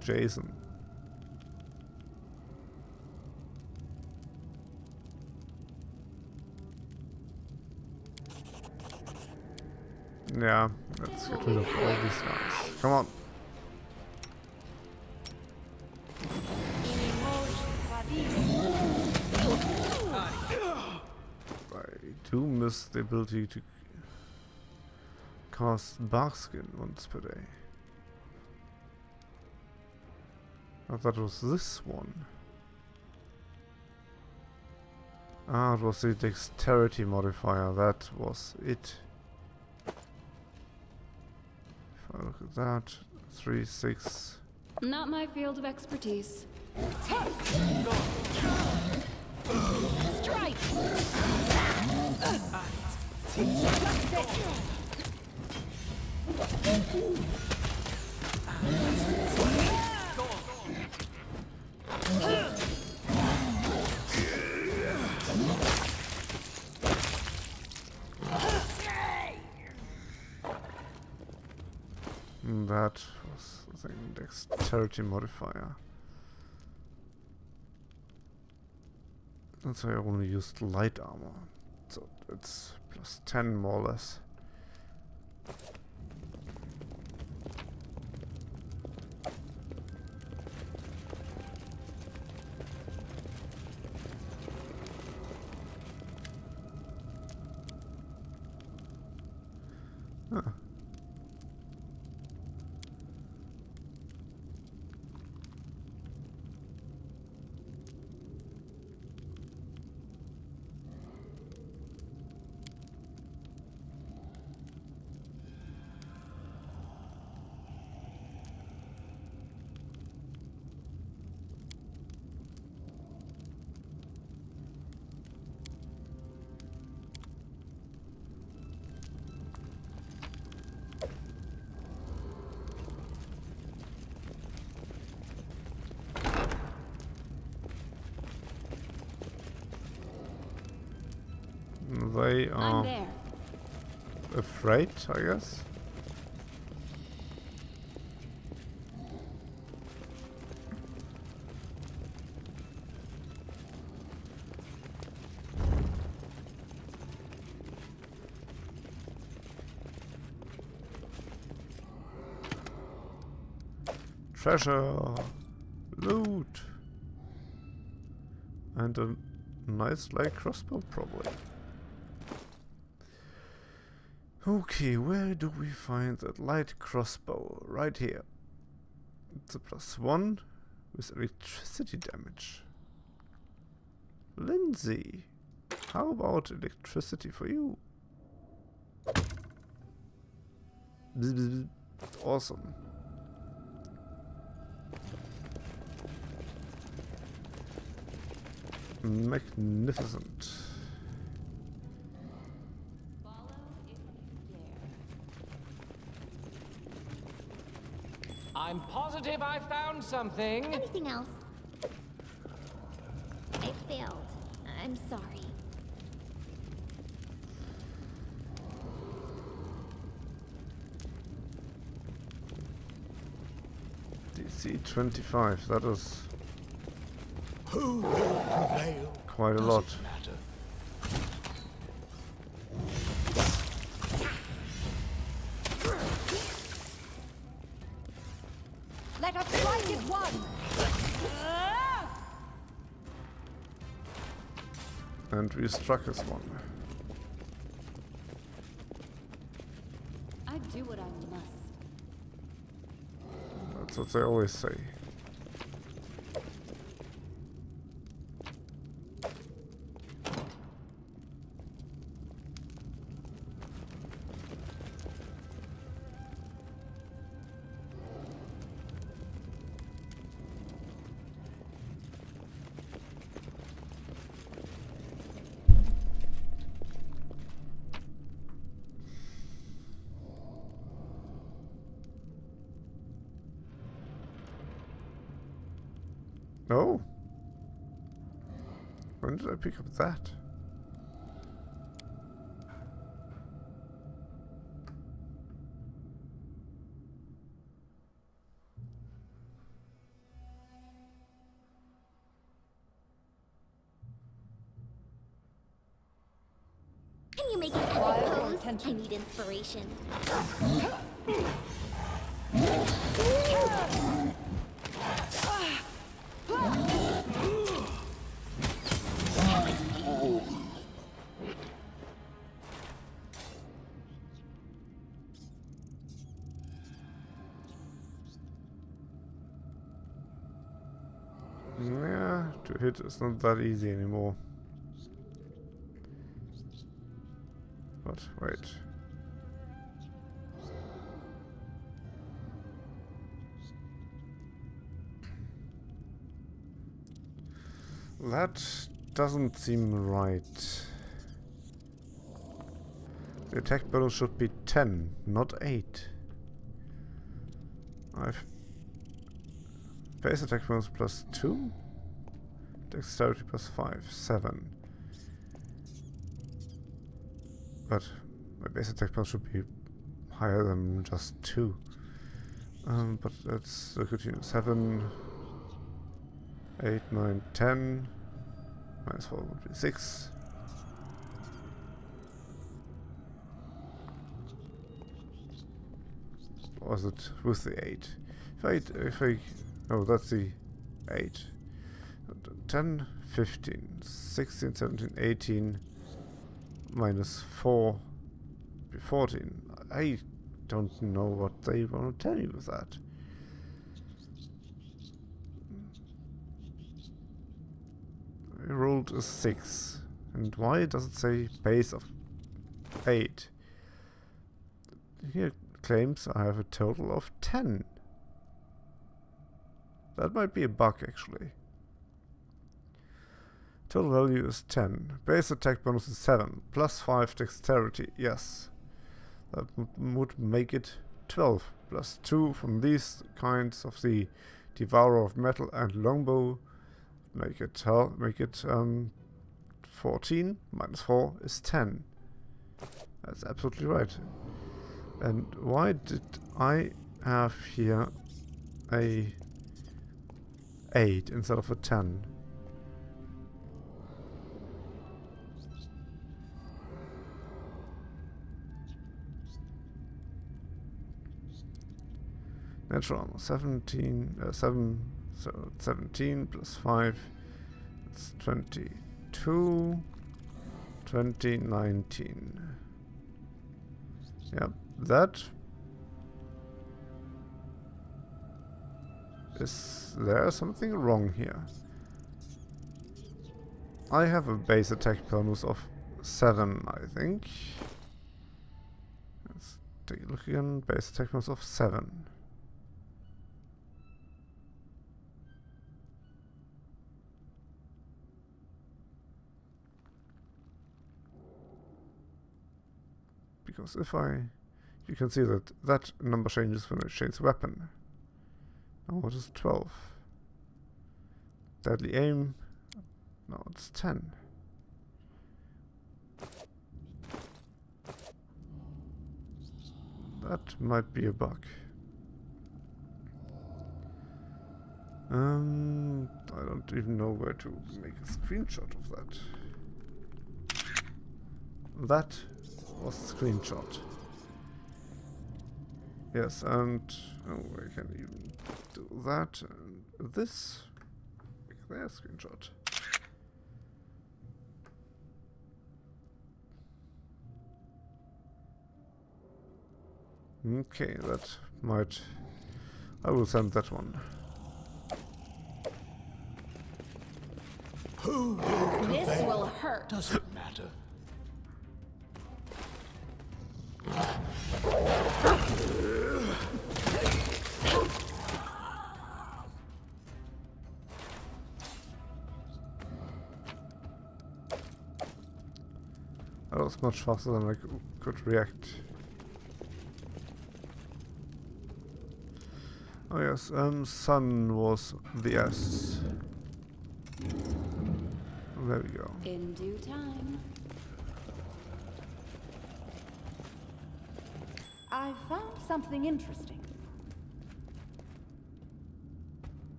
Jason. Yeah, let's get rid of all these guys. Come on. I do miss the ability to cast Barkskin once per day. I thought it was this one. Ah, it was the dexterity modifier. That was it. If I look at that, 3, 6. Not my field of expertise. Strike! That was the dexterity modifier. That's why I only used light armor. So it's plus 10 more or less. Huh. They I'm are there. afraid, I guess. Treasure, loot, and a nice light crossbow, probably. Okay, where do we find that light crossbow? Right here. It's a +1 with electricity damage. Lindsay, how about electricity for you? Bzz, bzz, bzz. Awesome. Magnificent. I'm positive I found something. Anything else? I failed. I'm sorry. DC 25, that is Who will prevail? quite a Does lot. it matter? Let us strike as one! And we struck as one. I do what I must. That's what they always say. Oh. When did I pick up that? attention. need inspiration. Yeah, to hit is not that easy anymore. But wait. That doesn't seem right. The attack bonus should be 10, not 8. Base attack bonus plus 2? Dexterity plus 5, 7. But my base attack bonus should be higher than just 2. But let's continue. 7, 8, 9, 10. Minus 4 would be 6. Or was it with the 8? If I oh, that's the 8. 10, 15, 16, 17, 18, minus 4, be 14. I don't know what they want to tell you with that. I rolled a 6. And why does it say base of 8? Here claims I have a total of 10. That might be a bug, actually. Total value is 10. Base attack bonus is 7. Plus 5 dexterity, yes. That would make it 12. Plus 2 from these kinds of the Devourer of Metal and Longbow. Make it 14. Minus 4 is 10. That's absolutely right. And why did I have here a 8 instead of a 10? Natural armor 17, 7, so 17 plus 5, it's 22, 20, 19. Yep, that is there something wrong here. I have a base attack bonus of 7, I think. Let's take a look again. Base attack bonus of 7. Because you can see that that number changes when I change weapon. Now what is 12? Deadly aim. No, it's 10. That might be a bug. I don't even know where to make a screenshot of that. That was a screenshot. Yes, and oh, I can even do that and this. Make their screenshot. Okay, that might. I will send that one. Who will This prevail? will hurt. Doesn't matter. That was much faster than I could react. Oh yes, sun was the S. There we go. In due time. I found something interesting.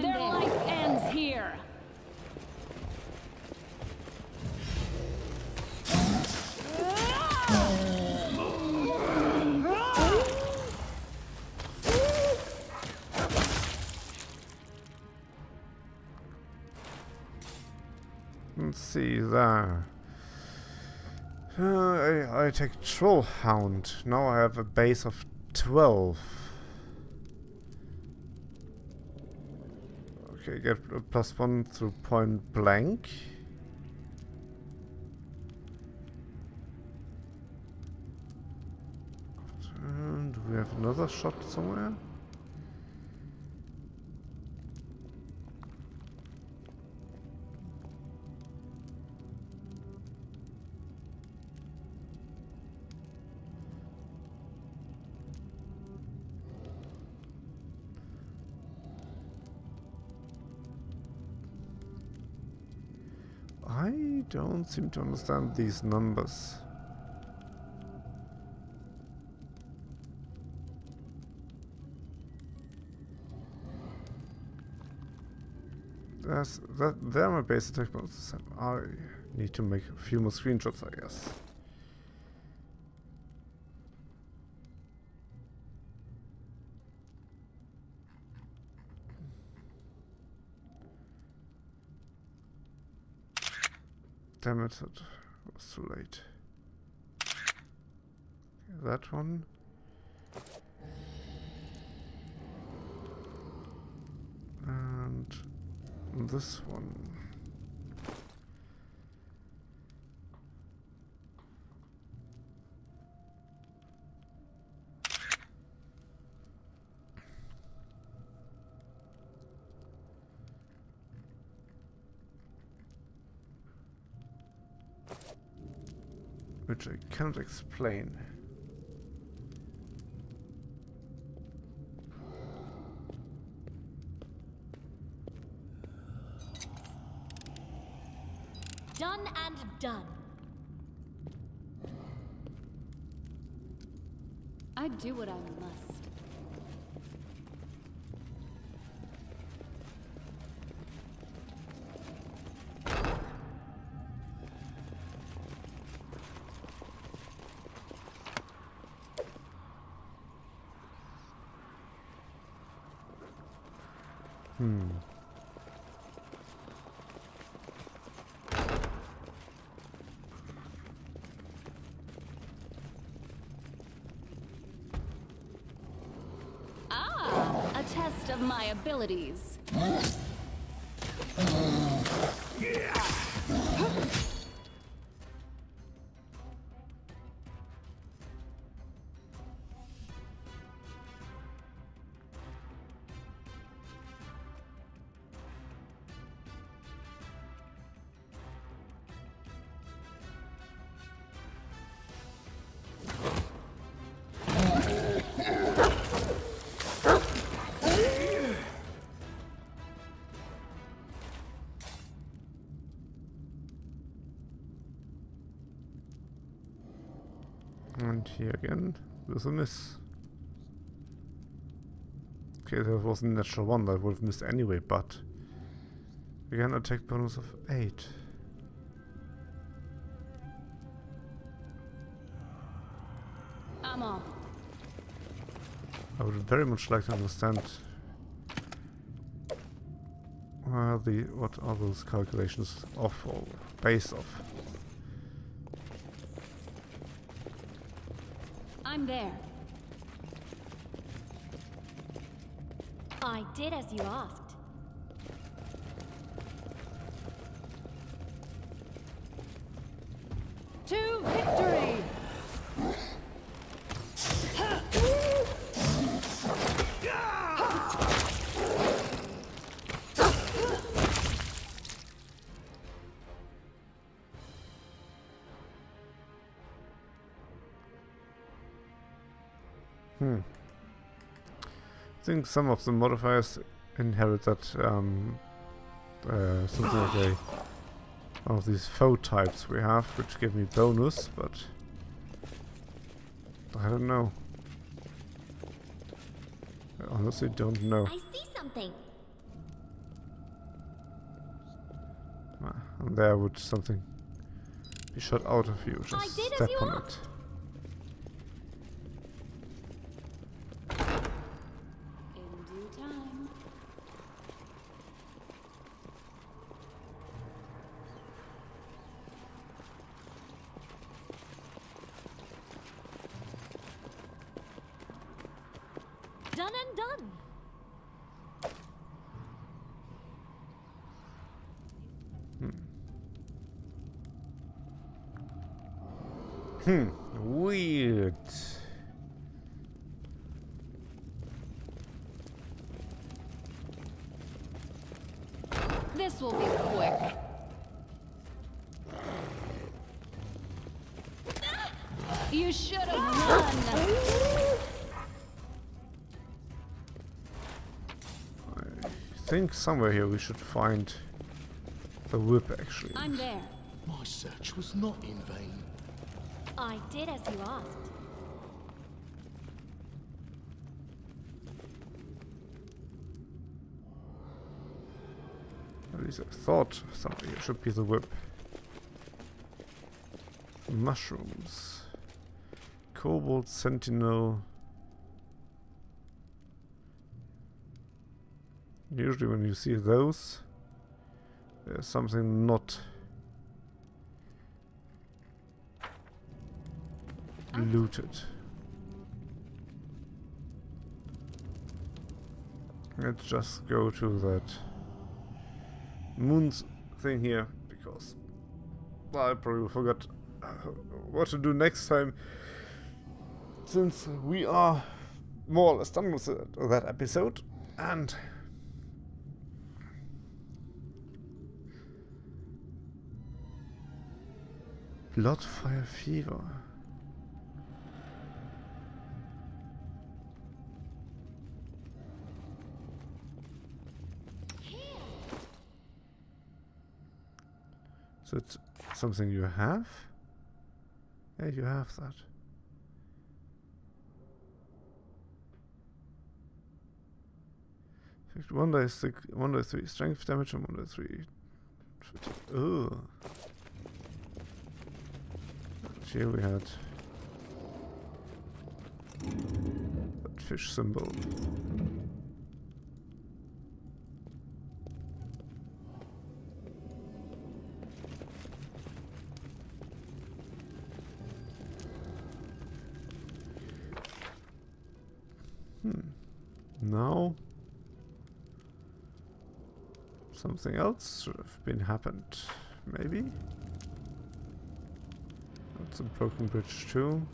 Their life ends here. see there. I take Troll Hound. Now I have a base of 12. Okay, get a +1 through point blank. And we have another shot somewhere. I don't seem to understand these numbers. There are my base attack bonuses. I need to make a few more screenshots, I guess. Damn it, that was too late. Okay, that one. And this one. Which I cannot explain. Done and done. I do what I must. Ah, a test of my abilities. And here again, with a miss. Okay, that was a natural one that would have missed anyway, but again, attack bonus of 8. I'm off. I would very much like to understand what are those calculations off or based off. I'm there. I did as you asked. To victory! I think some of the modifiers inherit that something like one of these foe types we have, which give me bonus, but I don't know. I honestly don't know. I see something. And there would something be shot out of you. I Just did as step you on asked. it. In due time. Done and done. Weird. This will be quick. You should have run. I think somewhere here we should find the whip actually. I'm there. My search was not in vain. I did as you asked. At least I thought somewhere here should be the whip. Mushrooms. Cobalt Sentinel. Usually when you see those, there's something not looted. Let's just go to that moon's thing here, because I probably forgot what to do next time, since we are more or less done with that episode. And Bloodfire Fever. So it's something you have? Yeah, you have that. Effect 1d3 strength damage and 1d3 fatigue. Oh. Here we had that fish symbol. Now something else should have been happened, maybe? That's a broken bridge too.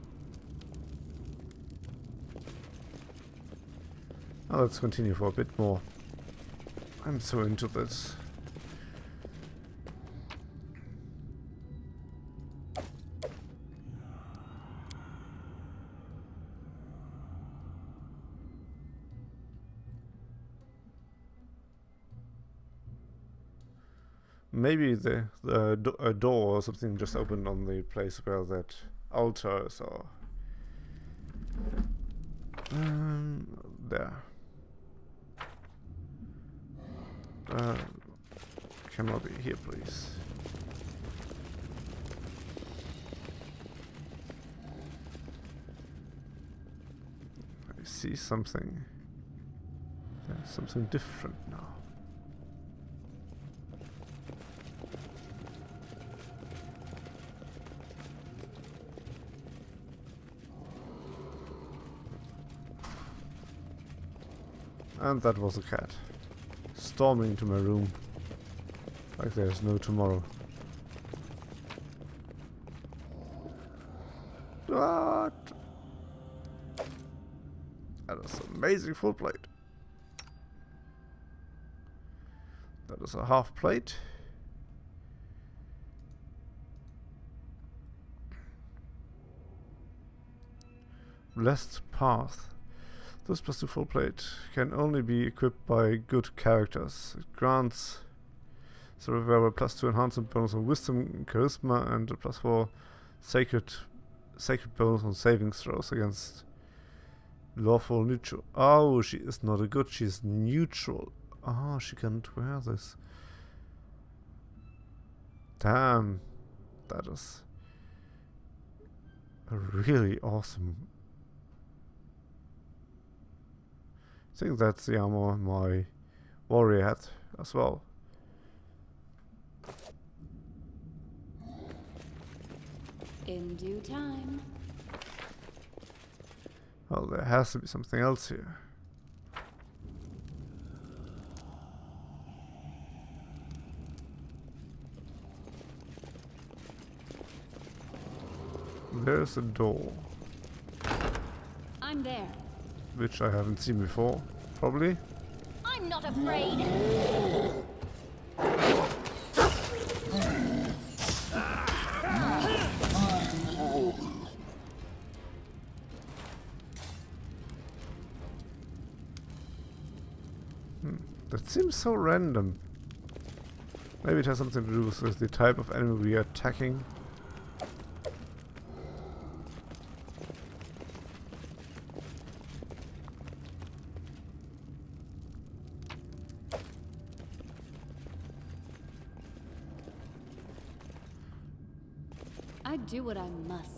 Now let's continue for a bit more. I'm so into this. Maybe a door or something just opened on the place where that altar is, or there. Cannot be here, please. I see something. There's something different now. And that was a cat, storming into my room like there's no tomorrow. What? That is amazing full plate. That is a half plate. Blessed Path. This +2 full plate can only be equipped by good characters. It grants survivor +2 enhancement bonus on wisdom and charisma, and a +4 sacred bonus on saving throws against lawful neutral. Oh, she is not a good, she's neutral. Oh, she can't wear this. Damn, that is a really awesome. I think that's the armor my warrior had as well. In due time. Well, there has to be something else here. there's a door, I'm there. which I haven't seen before, probably. I'm not afraid. That seems so random. Maybe it has something to do with the type of enemy we are attacking. I do what I must.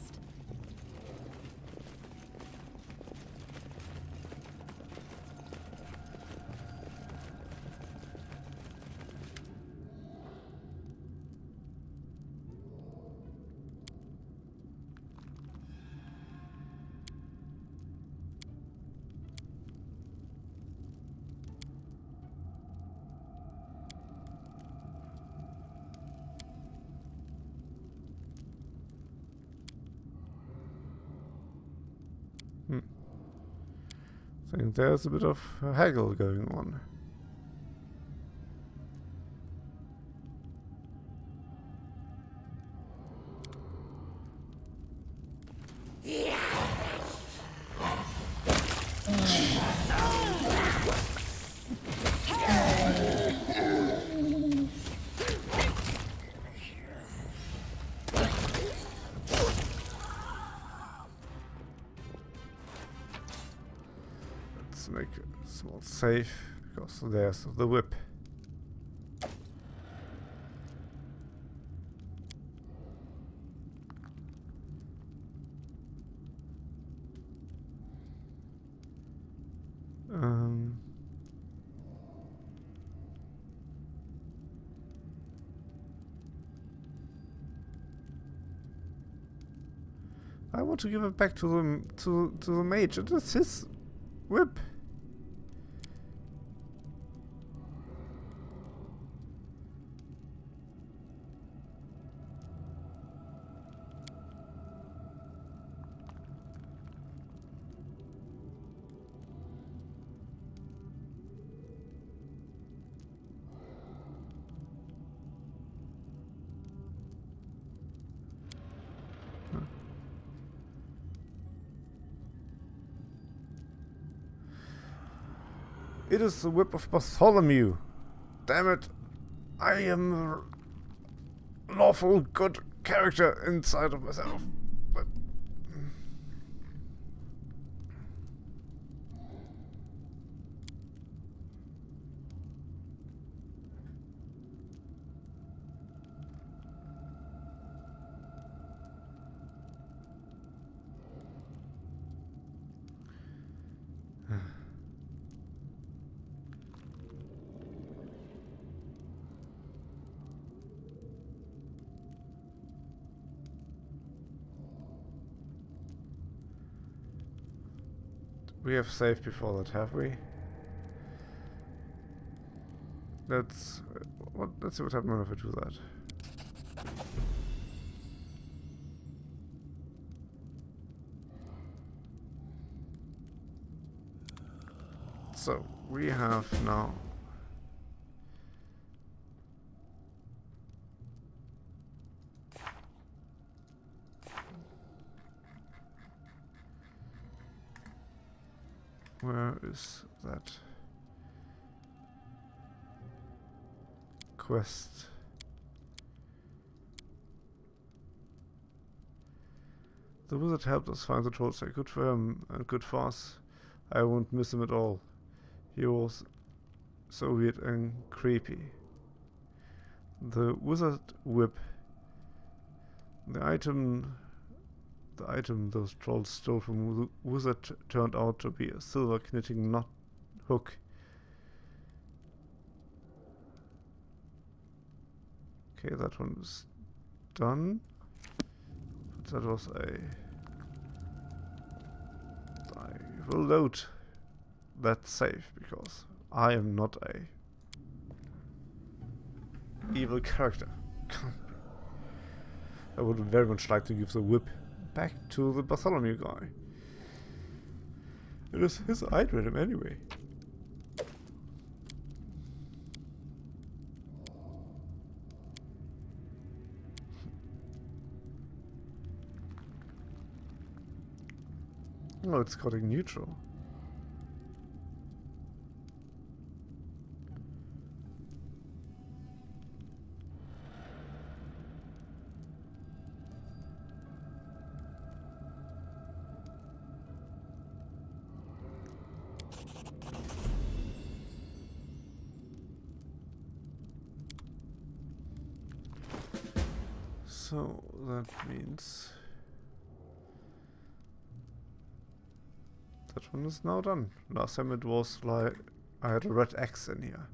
I think there's a bit of haggle going on. Let's make a small save, because there's the whip. I want to give it back to the mage. It is his whip. It is the whip of Bartholomew. Damn it. I am a lawful good character inside of myself. But we have saved before that, have we? Let's see what happens if I do that. So we have now where is that quest? The wizard helped us find the trolls. Good for him and good for us. I won't miss him at all. He was so weird and creepy. The wizard whip. The item those trolls stole from the wizard turned out to be a silver knitting knot hook. Okay, that one is done. But that was I will load that save because I am not a evil character. I would very much like to give the whip back to the Bartholomew guy. It is his item anyway. Oh, it's coding neutral. So that means that one is now done. Last time it was like I had a red X in here.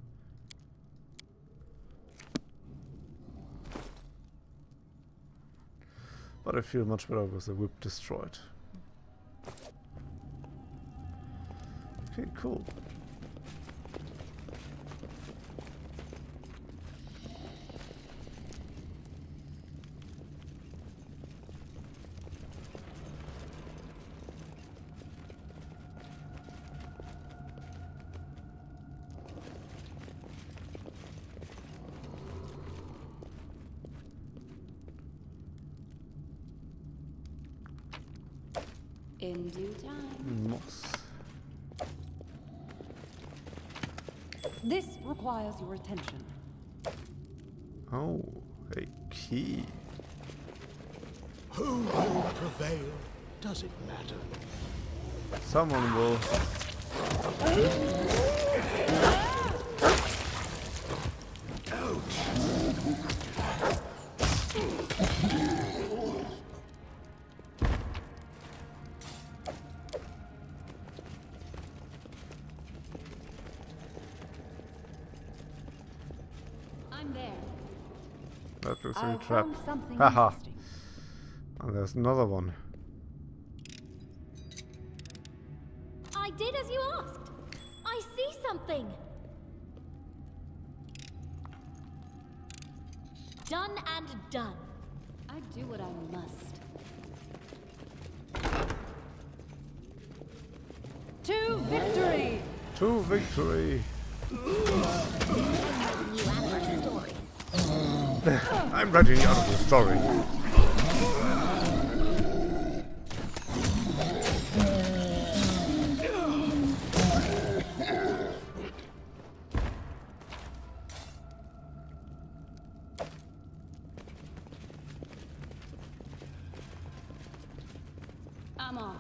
But I feel much better with the whip destroyed. Okay, cool. In due time. Moss. This requires your attention. Oh, a key. Who will prevail? Does it matter? Someone will. I'm there. That looks I like a trap. found something Haha. interesting. And there's another one. I did as you asked. I see something. Done and done. I do what I must. To victory! To victory! You out of our story. I'm writing you out of the story. I'm off.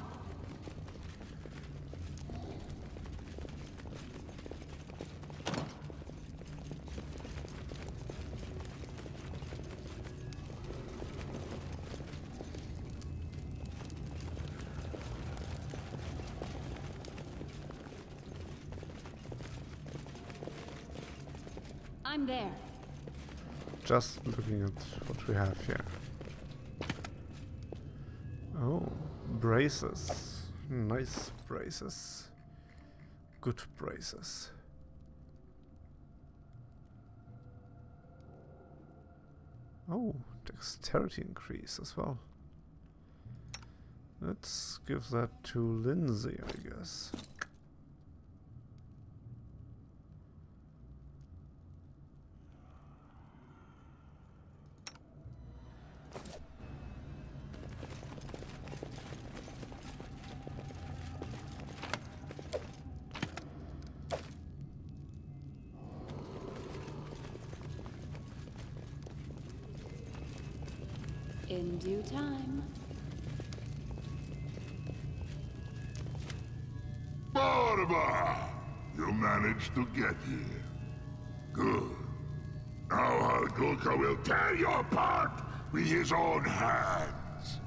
I'm there. Just looking at what we have here. Oh, braces. Nice braces. Good braces. Oh, dexterity increase as well. Let's give that to Lindsay, I guess. In due time. Baldur! You managed to get here. Good. Now Halgulka will tear you apart with his own hands.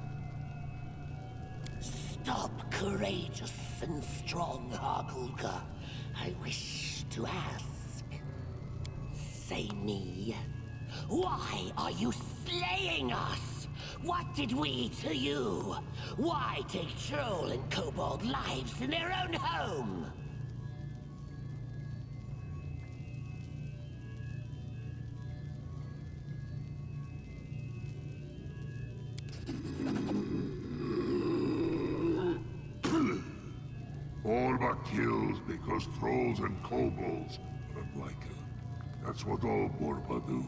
Stop, courageous and strong Halgulka. I wish to ask. Say me, why are you slaying us? What did we to you? Why take troll and kobold lives in their own home? Borba kills because trolls and kobolds are unlike her. That's what all Borba do.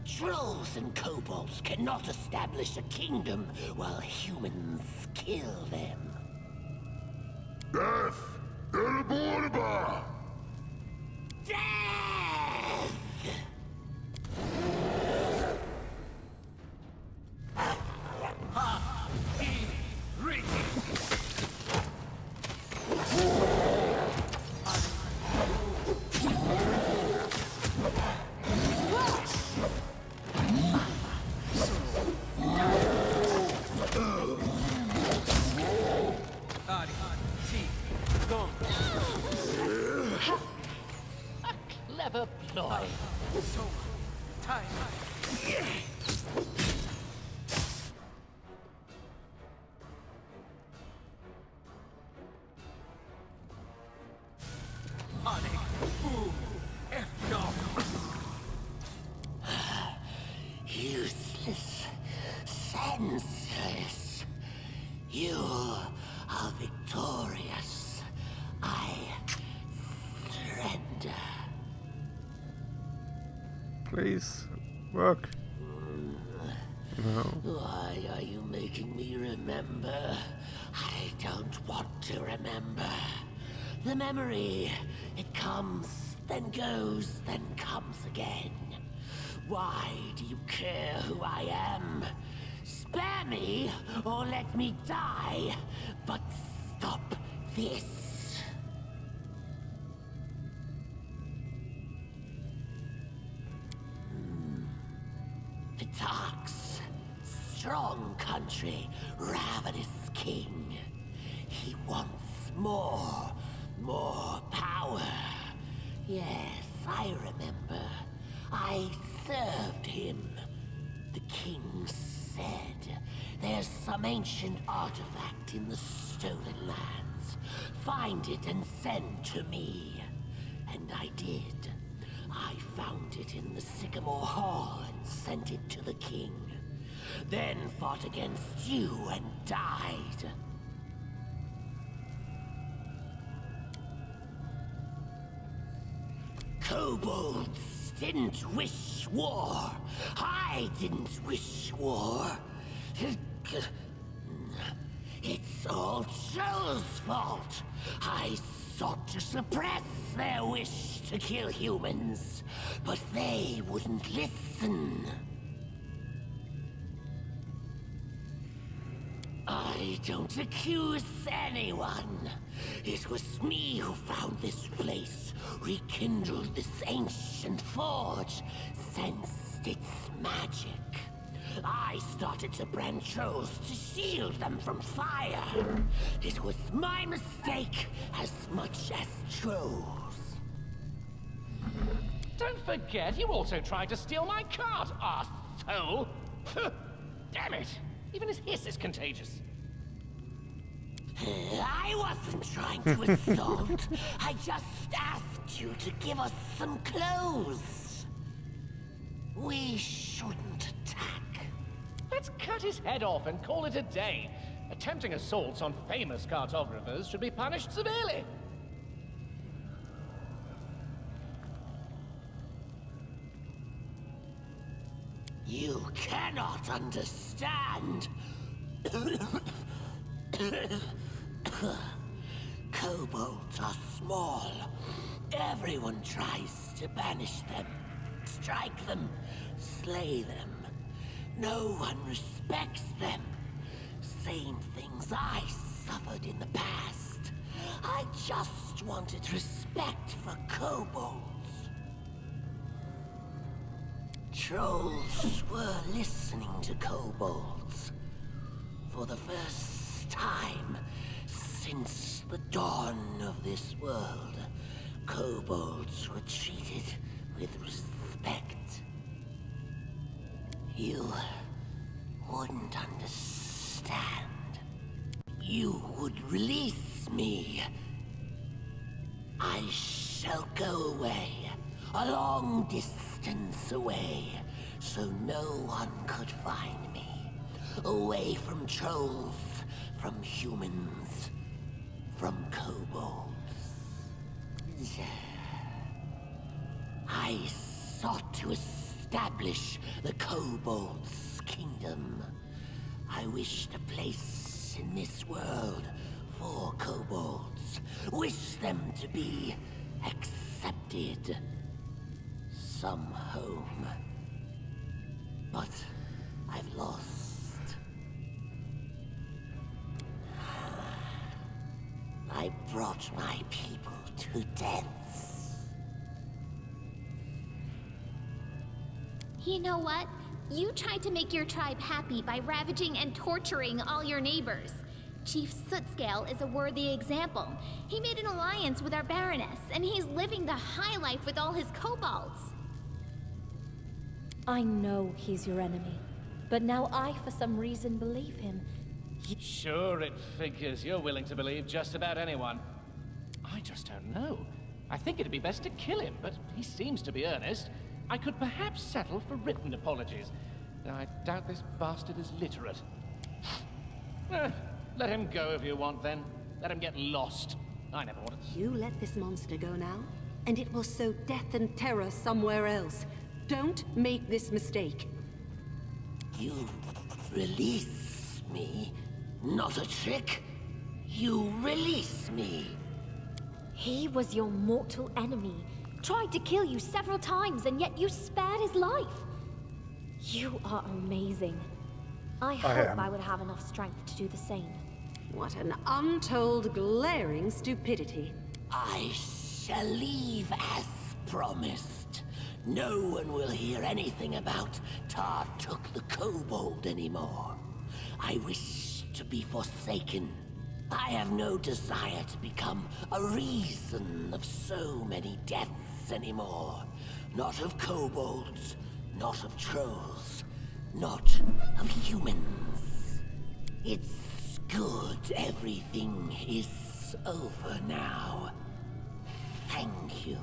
Trolls and kobolds cannot establish a kingdom while humans kill them. Death! They're Borba! Death! Clever ploy. Useless. Senseless. You are victorious. I surrender. Please, work. No. Why are you making me remember? I don't want to remember. The memory, it comes, then goes, then comes again. Why do you care who I am? Spare me, or let me die. But stop this. Vitarx, strong country, ravenous king. He wants more power. Yes, I remember. I served him. The king said, there's some ancient artifact in the stolen lands. Find it and send to me. And I did. I found it in the Sycamore Hall and sent it to the king. Then fought against you and died. Kobolds didn't wish war. I didn't wish war. It's all Trolls' fault. I sought to suppress their wish to kill humans, but they wouldn't listen. I don't accuse anyone. It was me who found this place, rekindled this ancient forge, sensed its magic. I started to brand trolls to shield them from fire. It was my mistake as much as trolls. Don't forget, you also tried to steal my cart, arsehole! Damn it! Even his hiss is contagious. I wasn't trying to assault. I just asked you to give us some clothes. We shouldn't attack. Let's cut his head off and call it a day. Attempting assaults on famous cartographers should be punished severely. You cannot understand. Kobolds are small. Everyone tries to banish them, strike them, slay them. No one respects them. Same things I suffered in the past. I just wanted respect for kobolds. Trolls were listening to kobolds. For the first time since the dawn of this world, kobolds were treated with respect. You wouldn't understand. You would release me. I shall go away, a long distance away, so no one could find me. Away from trolls, from humans, from kobolds. I sought to establish the kobolds' kingdom. I wished a place in this world for kobolds. Wish them to be accepted. Some home. But I've lost. I brought my people to death. You know what? You tried to make your tribe happy by ravaging and torturing all your neighbors. Chief Sootscale is a worthy example. He made an alliance with our Baroness, and he's living the high life with all his kobolds. I know he's your enemy, but now I, for some reason, believe him. Sure, it figures. You're willing to believe just about anyone. I just don't know. I think it'd be best to kill him, but he seems to be earnest. I could perhaps settle for written apologies. Though I doubt this bastard is literate. Let him go if you want, then. Let him get lost. I never wanted to... You let this monster go now, and it will sow death and terror somewhere else. Don't make this mistake. You release me? Not a trick? You release me? He was your mortal enemy. Tried to kill you several times, and yet you spared his life. You are amazing. I hope I would have enough strength to do the same. What an untold, glaring stupidity. I shall leave as promised. No one will hear anything about Tartuk the Kobold anymore. I wish to be forsaken. I have no desire to become a reason of so many deaths anymore. Not of kobolds, not of trolls, not of humans. It's good everything is over now. Thank you.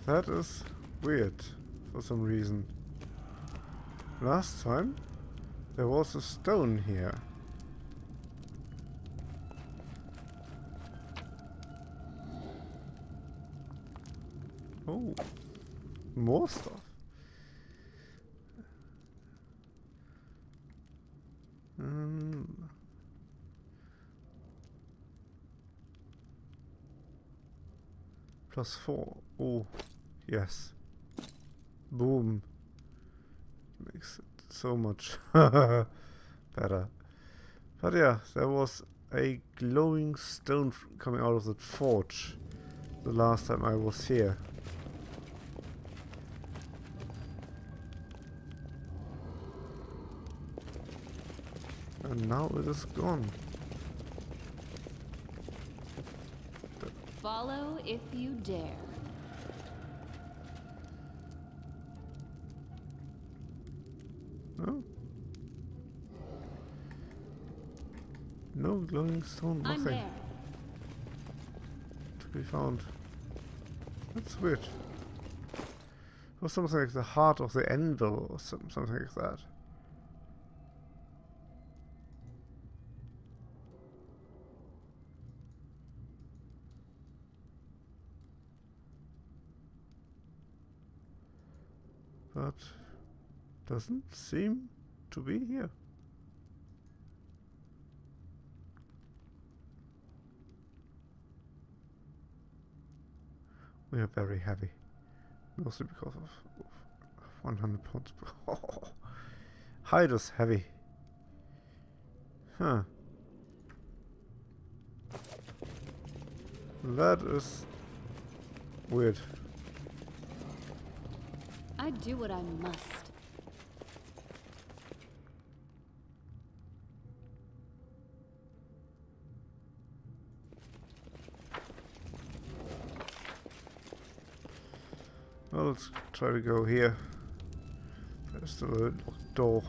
That is weird for some reason. Last time there was a stone here. Oh, more stuff. +4. Oh, yes. Boom. Makes it so much better. But yeah, there was a glowing stone coming out of that forge the last time I was here. And now it is gone. Follow if you dare. No? No glowing stone, I'm nothing there. to be found. That's weird. Or something like the heart of the anvil or something like that. But doesn't seem to be here. We are very heavy. Mostly because of 100 pounds. Hide is heavy. Huh. That is weird. I do what I must. Well, let's try to go here. There's still a locked door.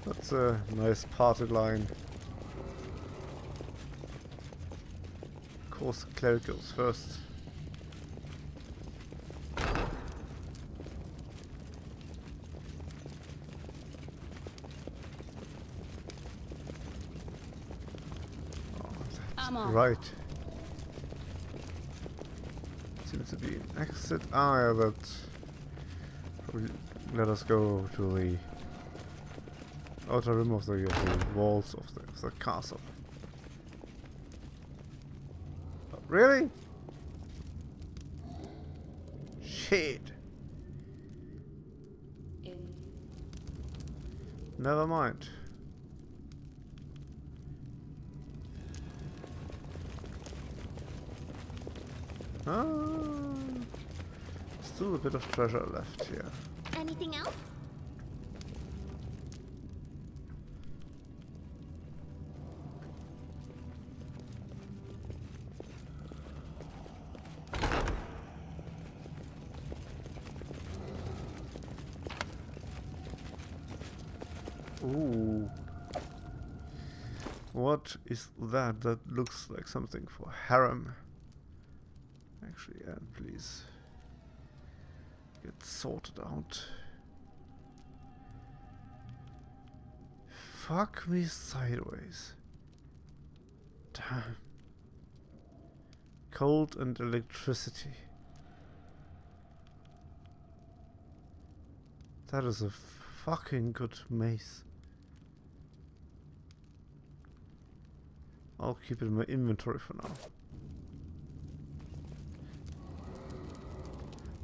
That's a nice parted line. Of course, the cleric goes first. Right. Seems to be an exit. Ah, yeah, that probably let us go to the outer rim of the walls of the castle. Oh, really? Shit. Never mind. Still a bit of treasure left here. Anything else? Ooh. What is that? That looks like something for harem. Actually, yeah, please get sorted out. Fuck me sideways. Damn. Cold and electricity. That is a fucking good mace. I'll keep it in my inventory for now.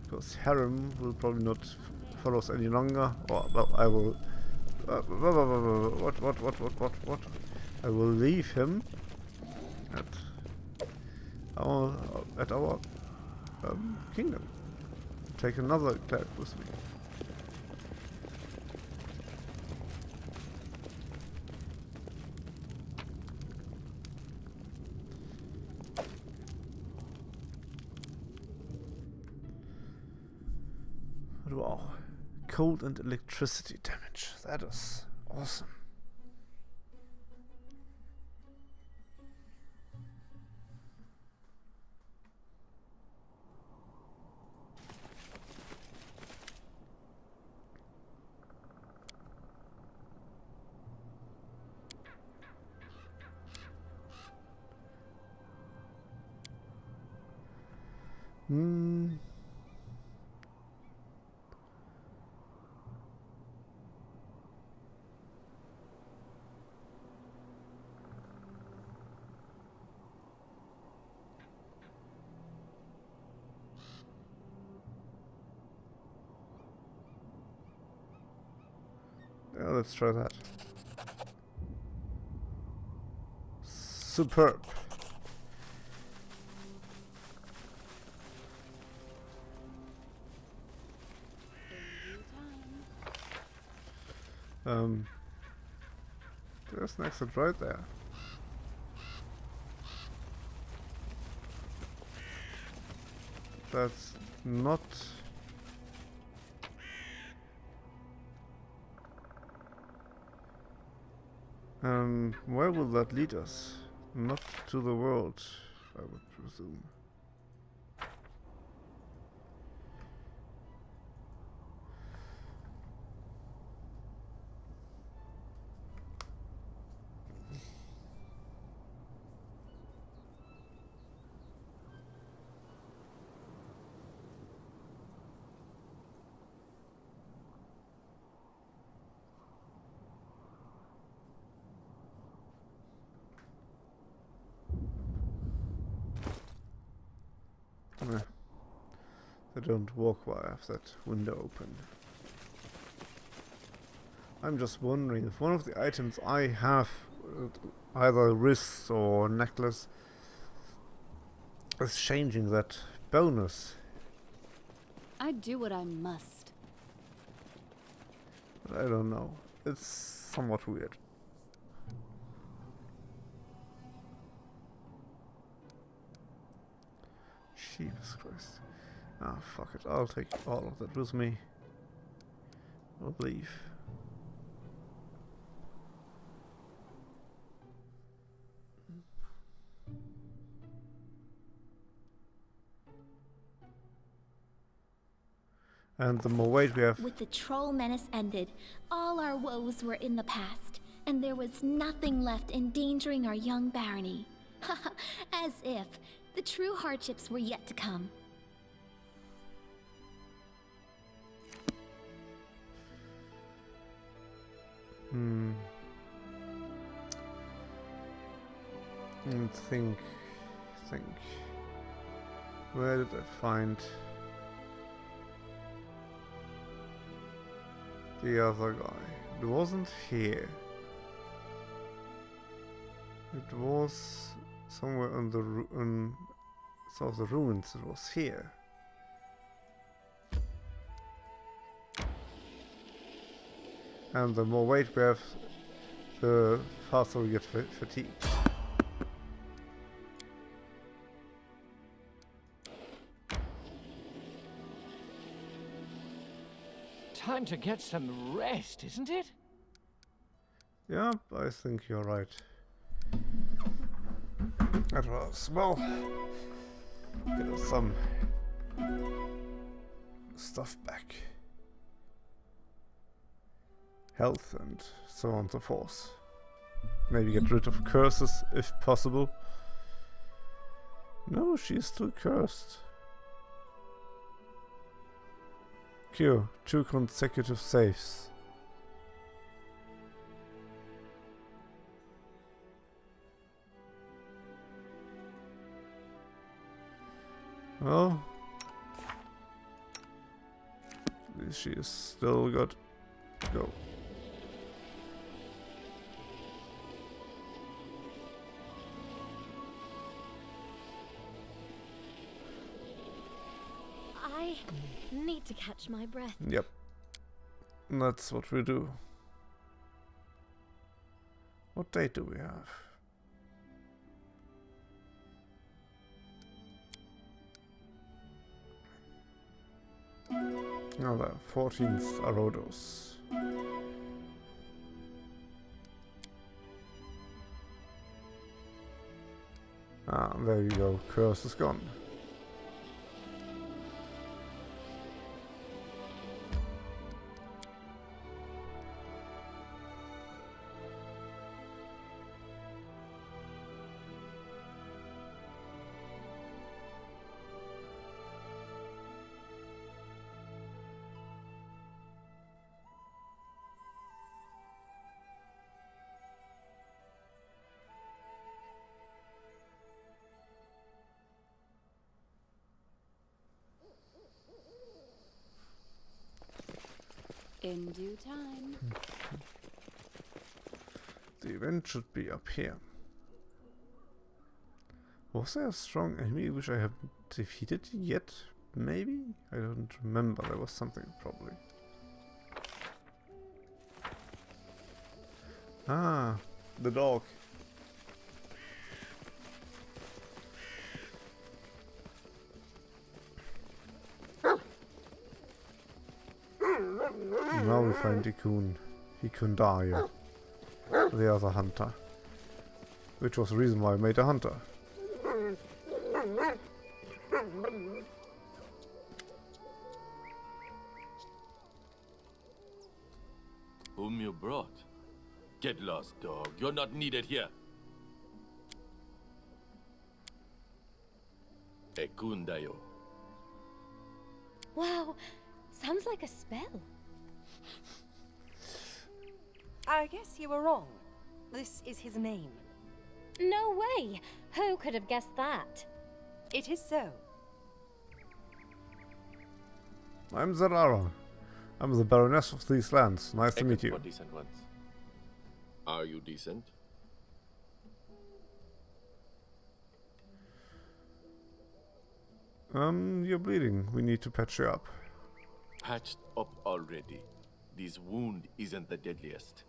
Because harem will probably not follow us any longer. Or, well, I will... What? I will leave him at our kingdom. Take another cleric with me. Wow. Cold and electricity damage. That is awesome. Yeah, let's try that. Superb. There's an exit right there. That's not... where will that lead us? Not to the world, I would presume. They don't walk while I have that window open. I'm just wondering if one of the items I have, either wrist or necklace, is changing that bonus. I do what I must. But I don't know. It's somewhat weird. Jesus Christ. Ah, fuck it. I'll take all of that with me. I'll leave. And the more weight we have... With the troll menace ended, all our woes were in the past, and there was nothing left endangering our young barony. As if the true hardships were yet to come. Think. Where did I find the other guy? It wasn't here. It was somewhere on the some of the ruins. It was here. And the more weight we have, the faster we get fatigued. Time to get some rest, isn't it? Yeah, I think you're right. That was, well, get us some stuff back. Health and so on and so forth. Maybe get rid of curses if possible. No, she's still cursed. Cure 2 consecutive saves. Well, at least she is still got to go. I need to catch my breath. Yep. That's what we do. What date do we have? Oh, the 14th Arodos. Ah, there you go. Curse is gone. In due time. The event should be up here. Was there a strong enemy which I haven't defeated yet? Maybe? I don't remember. There was something, probably. Ah, the dog. Now we find Hikundayo, the other hunter. Which was the reason why I made a hunter. Whom you brought? Get lost, dog. You're not needed here. Ekundayo. Wow, sounds like a spell. I guess you were wrong. This is his name. No way! Who could have guessed that? It is so. I'm Zarara. I'm the Baroness of these lands. Nice to meet you. For decent ones. Are you decent? You're bleeding. We need to patch you up. Patched up already. This wound isn't the deadliest.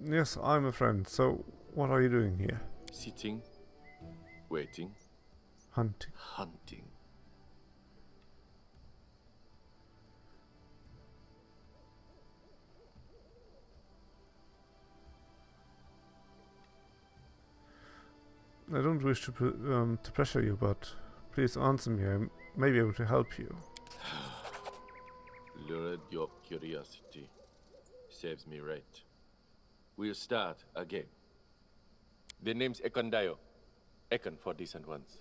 Yes, I'm a friend. So, what are you doing here? Sitting. Waiting. Hunting. Hunting. I don't wish to pressure you, but please answer me. I may be able to help you. Lured your curiosity. Saves me right. We'll start again. The name's Ekundayo. Ekon for decent ones.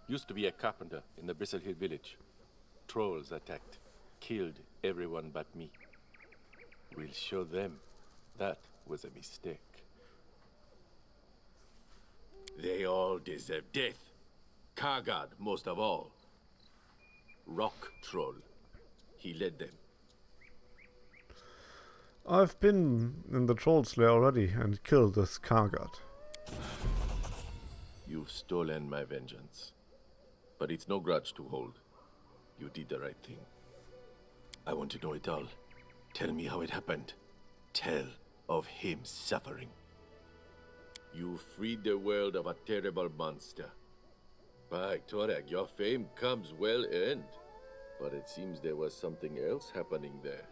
Used to be a carpenter in the Bristle Hill village. Trolls attacked. Killed everyone but me. We'll show them that was a mistake. They all deserve death. Kargad, most of all. Rock Troll. He led them. I've been in the Troll's lair already and killed this Kargad. You've stolen my vengeance. But it's no grudge to hold. You did the right thing. I want to know it all. Tell me how it happened. Tell of him suffering. You freed the world of a terrible monster. By Torag, your fame comes well earned. But it seems there was something else happening there.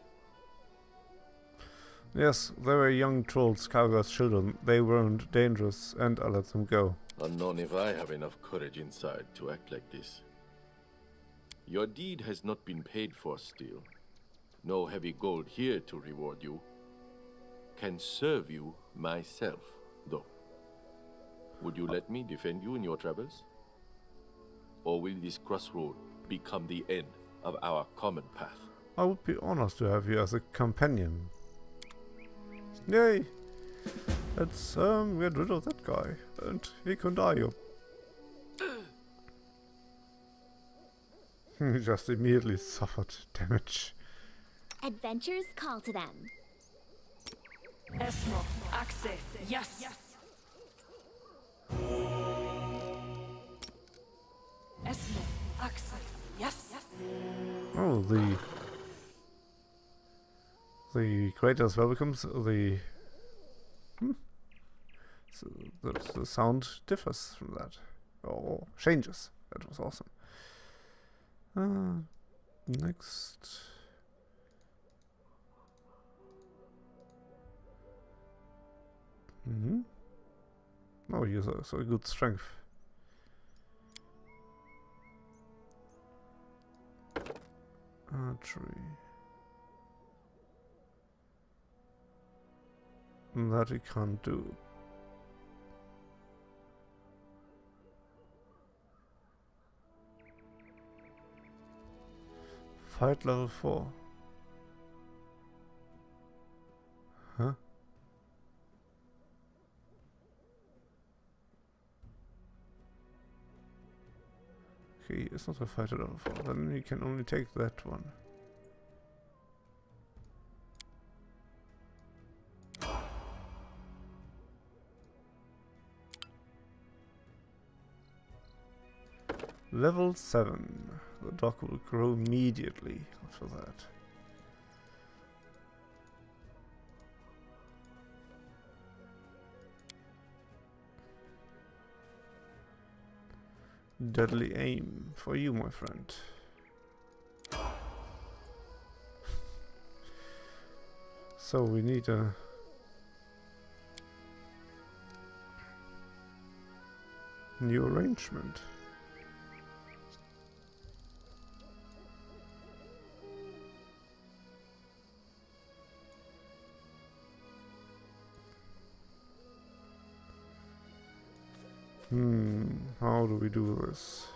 Yes, they were young trolls, Kargad's children. They weren't dangerous, and I let them go. Unknown if I have enough courage inside to act like this. Your deed has not been paid for still. No heavy gold here to reward you. Can serve you myself, though. Would you let me defend you in your travels? Or will this crossroad become the end of our common path? I would be honored to have you as a companion. Yay! Let's get rid of that guy, and he can die. He just immediately suffered damage. Adventures call to them. Esmo, Axe, yes. Esmo, Axe, yes. Oh, the creator as well becomes the. So the sound differs from that, or changes. That was awesome. Next. Oh, he has so good strength. Archery. That he can't do. Fight level 4. Huh? Okay, it's not a fighter level 4. Then he can only take that one. Level 7. The dog will grow immediately after that. Deadly aim for you, my friend. So we need a new arrangement. How do we do this?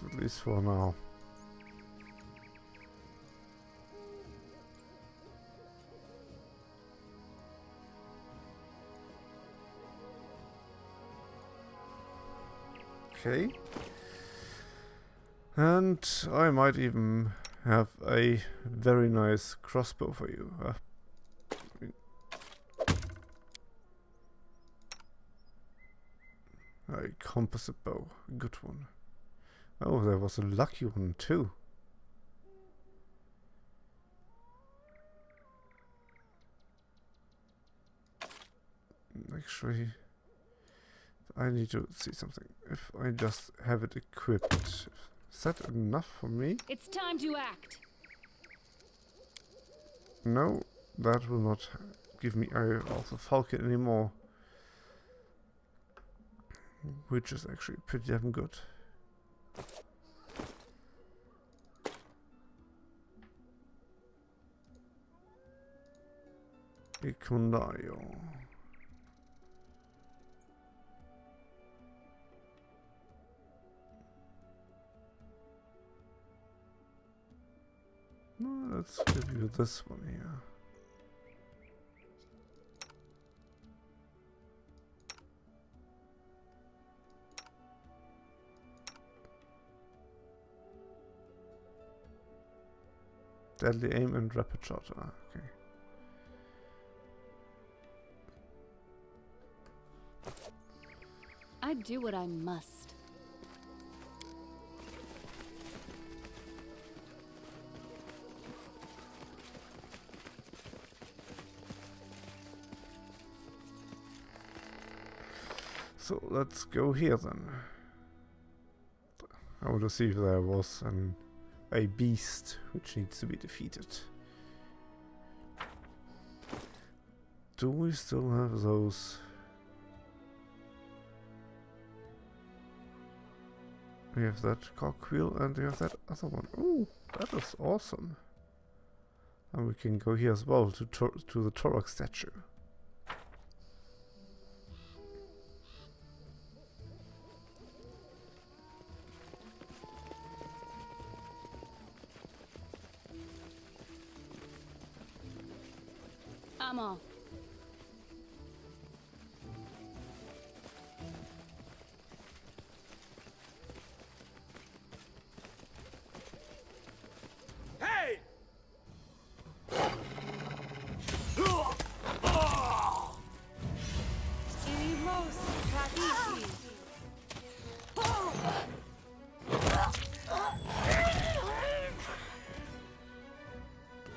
At least for now. Okay. And I might even have a very nice crossbow for you. A composite bow, good one. Oh, there was a lucky one too. Actually, I need to see something. If I just have it equipped, is that enough for me? It's time to act. No, that will not give me Eye of the Falcon anymore. Which is actually pretty damn good. Ikundayo. Let's give you this one here. Deadly aim and rapid shot. Ah, okay. I do what I must. So let's go here then. I want to see if there was a beast which needs to be defeated. Do we still have those? We have that cogwheel and we have that other one. Ooh, that is awesome. And we can go here as well to the Torok statue. I'm off. Hey!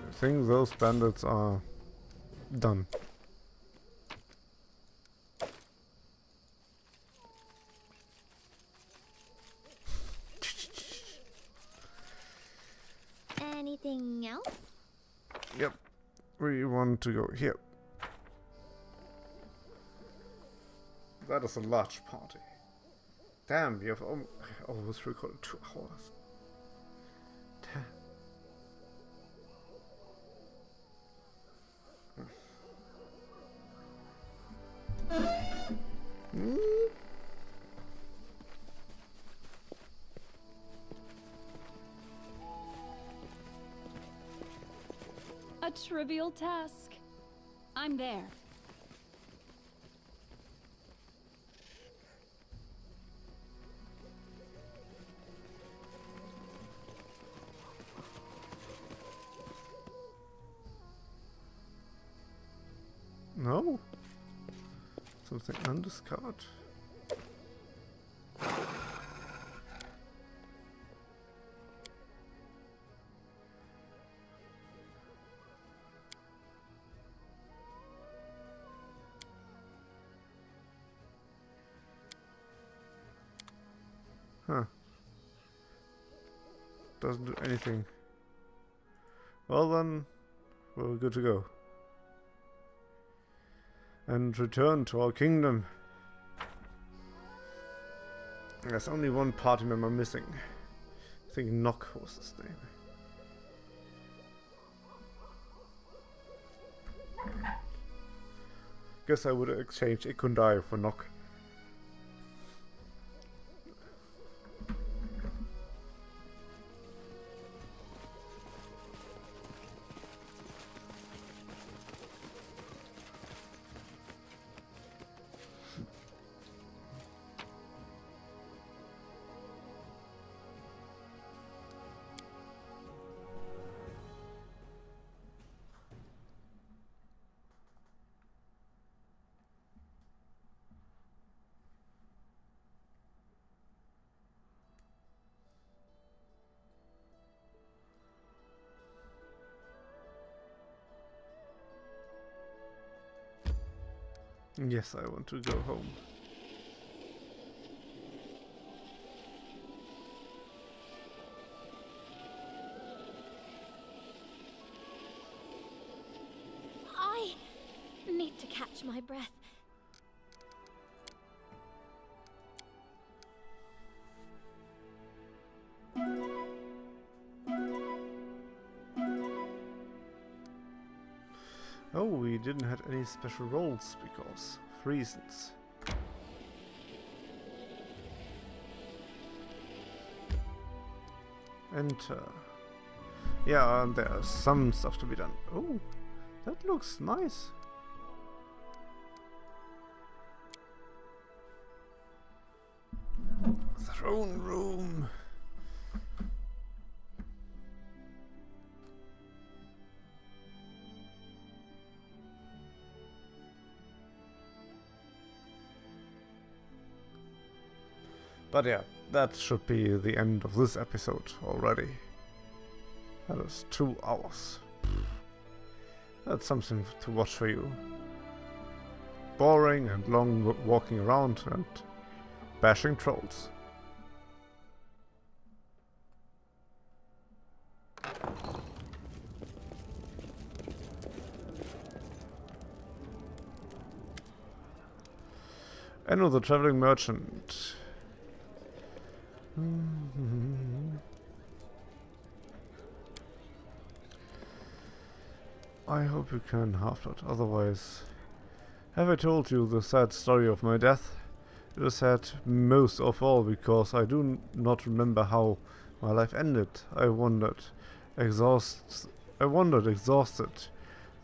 I think those bandits are done. Anything else? Yep. We want to go here. That is a large party. Damn, we have almost recorded 2 hours. Damn. A trivial task. I'm there. No? Something undiscovered? Huh. Doesn't do anything. Well then, we're good to go. And return to our kingdom. There's only one party member missing. I think Nock was his name. Guess I would exchange Ikundai for Nock. Yes, I want to go home. I need to catch my breath. Oh, we didn't have any special roles because of reasons. Enter. Yeah, and there's some stuff to be done. Oh, that looks nice. Throne room. But yeah, that should be the end of this episode already. That is 2 hours. That's something to watch for you. Boring and long walking around and bashing trolls. Another traveling merchant. I hope you can half that, otherwise... Have I told you the sad story of my death? It is sad most of all because I do not remember how my life ended. I wandered exhausted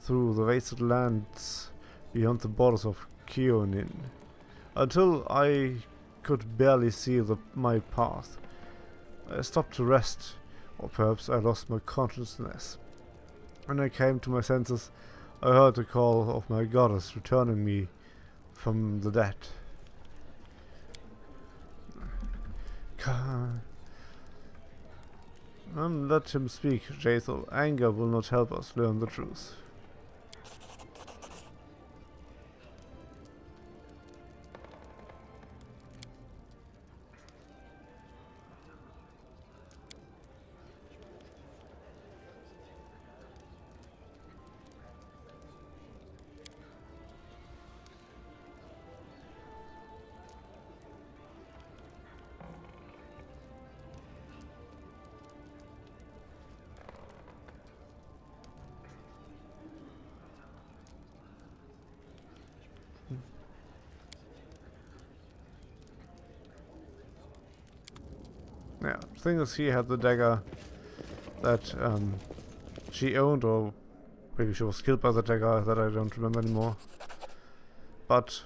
through the wasted lands beyond the borders of Kionin, until I could barely see my path. I stopped to rest, or perhaps I lost my consciousness. When I came to my senses, I heard the call of my goddess returning me from the dead. Let him speak, Jaethal. Anger will not help us learn the truth. Yeah, the thing is, he had the dagger that she owned, or maybe she was killed by the dagger that I don't remember anymore. But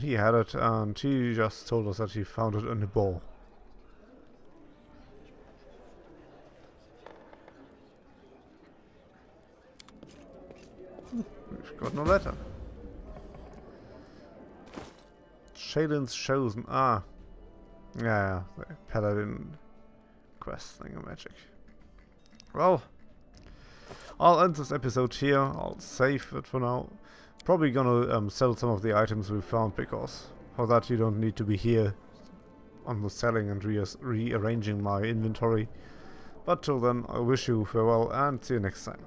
he had it, and he just told us that he found it in a bowl. We've got no letter. Shaden's chosen. Ah. Yeah, the paladin quest thingamagic. Well, I'll end this episode here. I'll save it for now. Probably gonna sell some of the items we found, because for that you don't need to be here. on the selling and rearranging my inventory. But till then, I wish you farewell and see you next time.